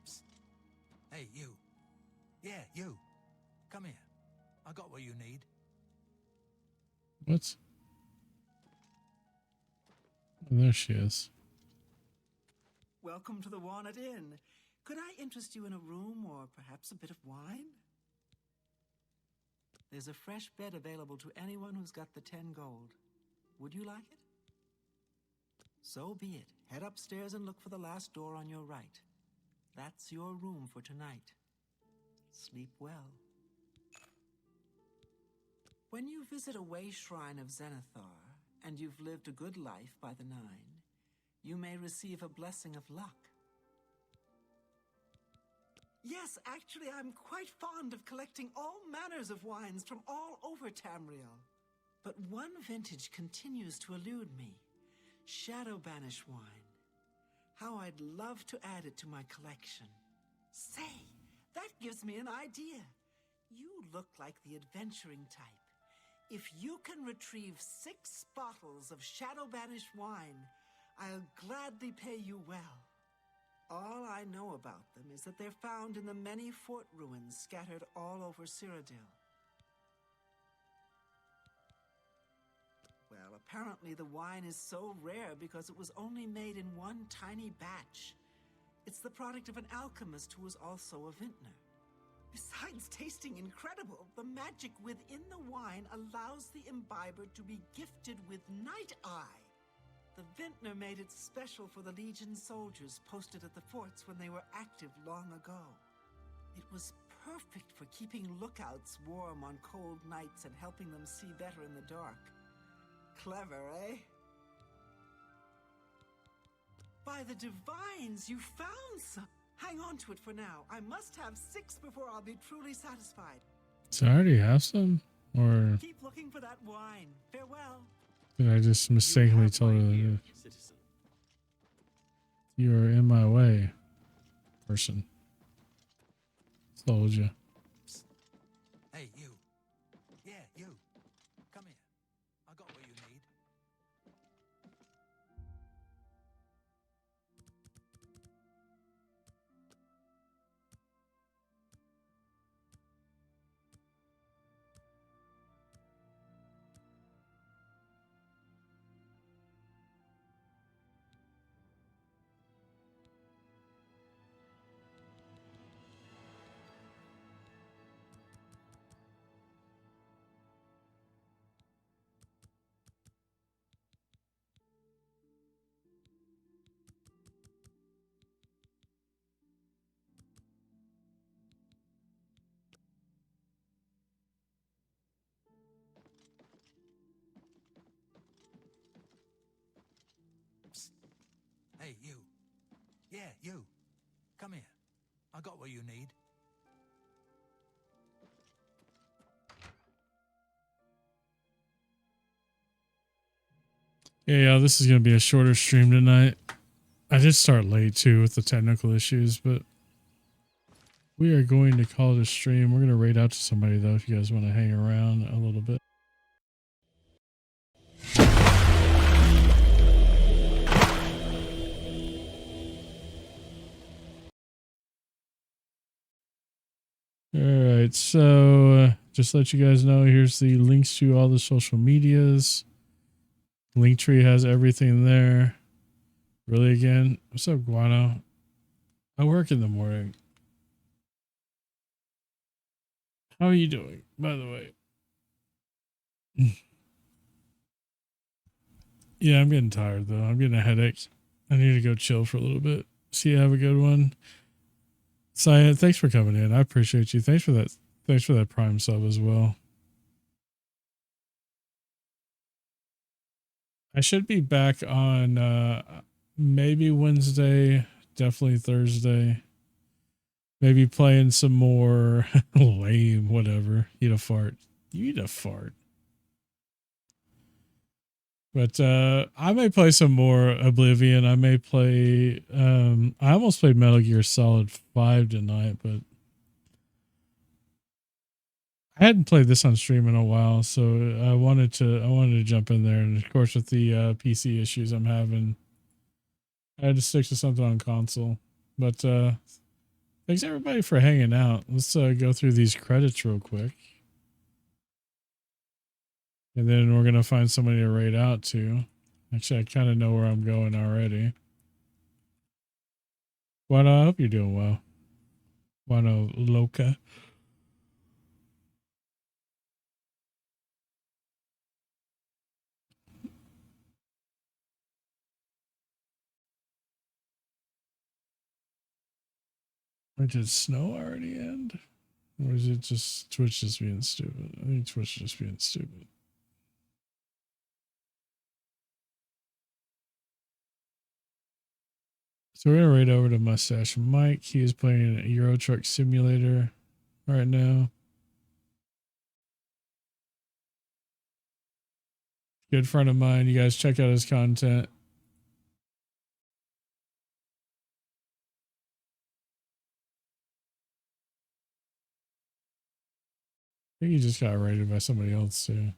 Psst. Hey, you. Yeah, you. Come here. I got what you need. what? Oh, there she is. Welcome to the Walnut Inn. Could I interest you in a room or perhaps a bit of wine? There's a fresh bed available to anyone who's got the 10 gold. Would you like it? So be it. Head upstairs and look for the last door on your right. That's your room for tonight. Sleep well. When you visit a way shrine of Zenithar, and you've lived a good life by the 9, you may receive a blessing of luck. Yes, actually, I'm quite fond of collecting all manners of wines from all over Tamriel. But one vintage continues to elude me. Shadow Banish wine. How I'd love to add it to my collection. Say, that gives me an idea. You look like the adventuring type. If you can retrieve 6 bottles of Shadow Banished wine, I'll gladly pay you well. All I know about them is that they're found in the many fort ruins scattered all over Cyrodiil. Well, apparently the wine is so rare because it was only made in one tiny batch. It's the product of an alchemist who was also a vintner. Besides tasting incredible, the magic within the wine allows the imbiber to be gifted with Night Eye. The vintner made it special for the Legion soldiers posted at the forts when they were active long ago. It was perfect for keeping lookouts warm on cold nights and helping them see better in the dark. Clever, eh? By the divines, you found some! Hang on to it for now. I must have 6 before I'll be truly satisfied. So I already have some? Or Keep looking for that wine. Farewell. did I just mistakenly tell her that Citizen. you are in my way, person? Told you. Hey, you. Yeah, you. Come here. I got what you Hey, you. Yeah, you. Come here. I got what you need. Yeah, this is going to be a shorter stream tonight. I did start late too with the technical issues, but we are going to call it a stream. We're going to raid out to somebody though if you guys want to hang around a little bit. All right, so just let you guys know, here's the links to all the social medias. Linktree has everything there. Really, again, what's up, Guano? I work in the morning. How are you doing, by the way? Yeah, I'm getting tired, though. I'm getting a headache. I need to go chill for a little bit. See you. Have a good one. Cyan, thanks for coming in. I appreciate you. Thanks for that. Thanks for that Prime sub as well. I should be back on maybe Wednesday, definitely Thursday. Maybe playing some more lame, whatever. Eat a fart. You eat a fart. But I may play some more Oblivion. I may play I almost played Metal Gear Solid 5 tonight, but I hadn't played this on stream in a while, so I wanted to jump in there, and of course with the PC issues I'm having, I had to stick to something on console. But thanks everybody for hanging out. Let's go through these credits real quick. And then we're going to find somebody to raid out to. Actually, I kind of know where I'm going already. Wano, I hope you're doing well. Wano Loca. Wait, did snow already end? Or is it just Twitch just being stupid? I think Twitch just being stupid. So we're going to raid over to Mustache Mike. He is playing a Euro Truck Simulator right now. Good friend of mine. You guys check out his content. I think he just got raided by somebody else too.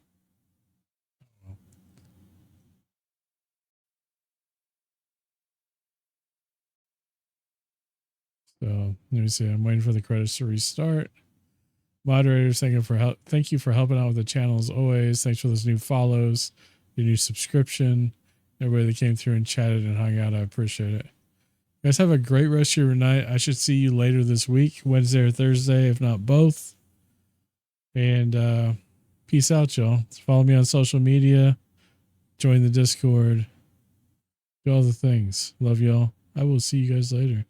So let me see. I'm waiting for the credits to restart. Moderators, thank you for helping out with the channel as always. Thanks for those new follows, your new subscription, everybody that came through and chatted and hung out. I appreciate it. You guys have a great rest of your night. I should see you later this week, Wednesday or Thursday, if not both. And peace out, y'all. Follow me on social media. Join the Discord. Do all the things. Love y'all. I will see you guys later.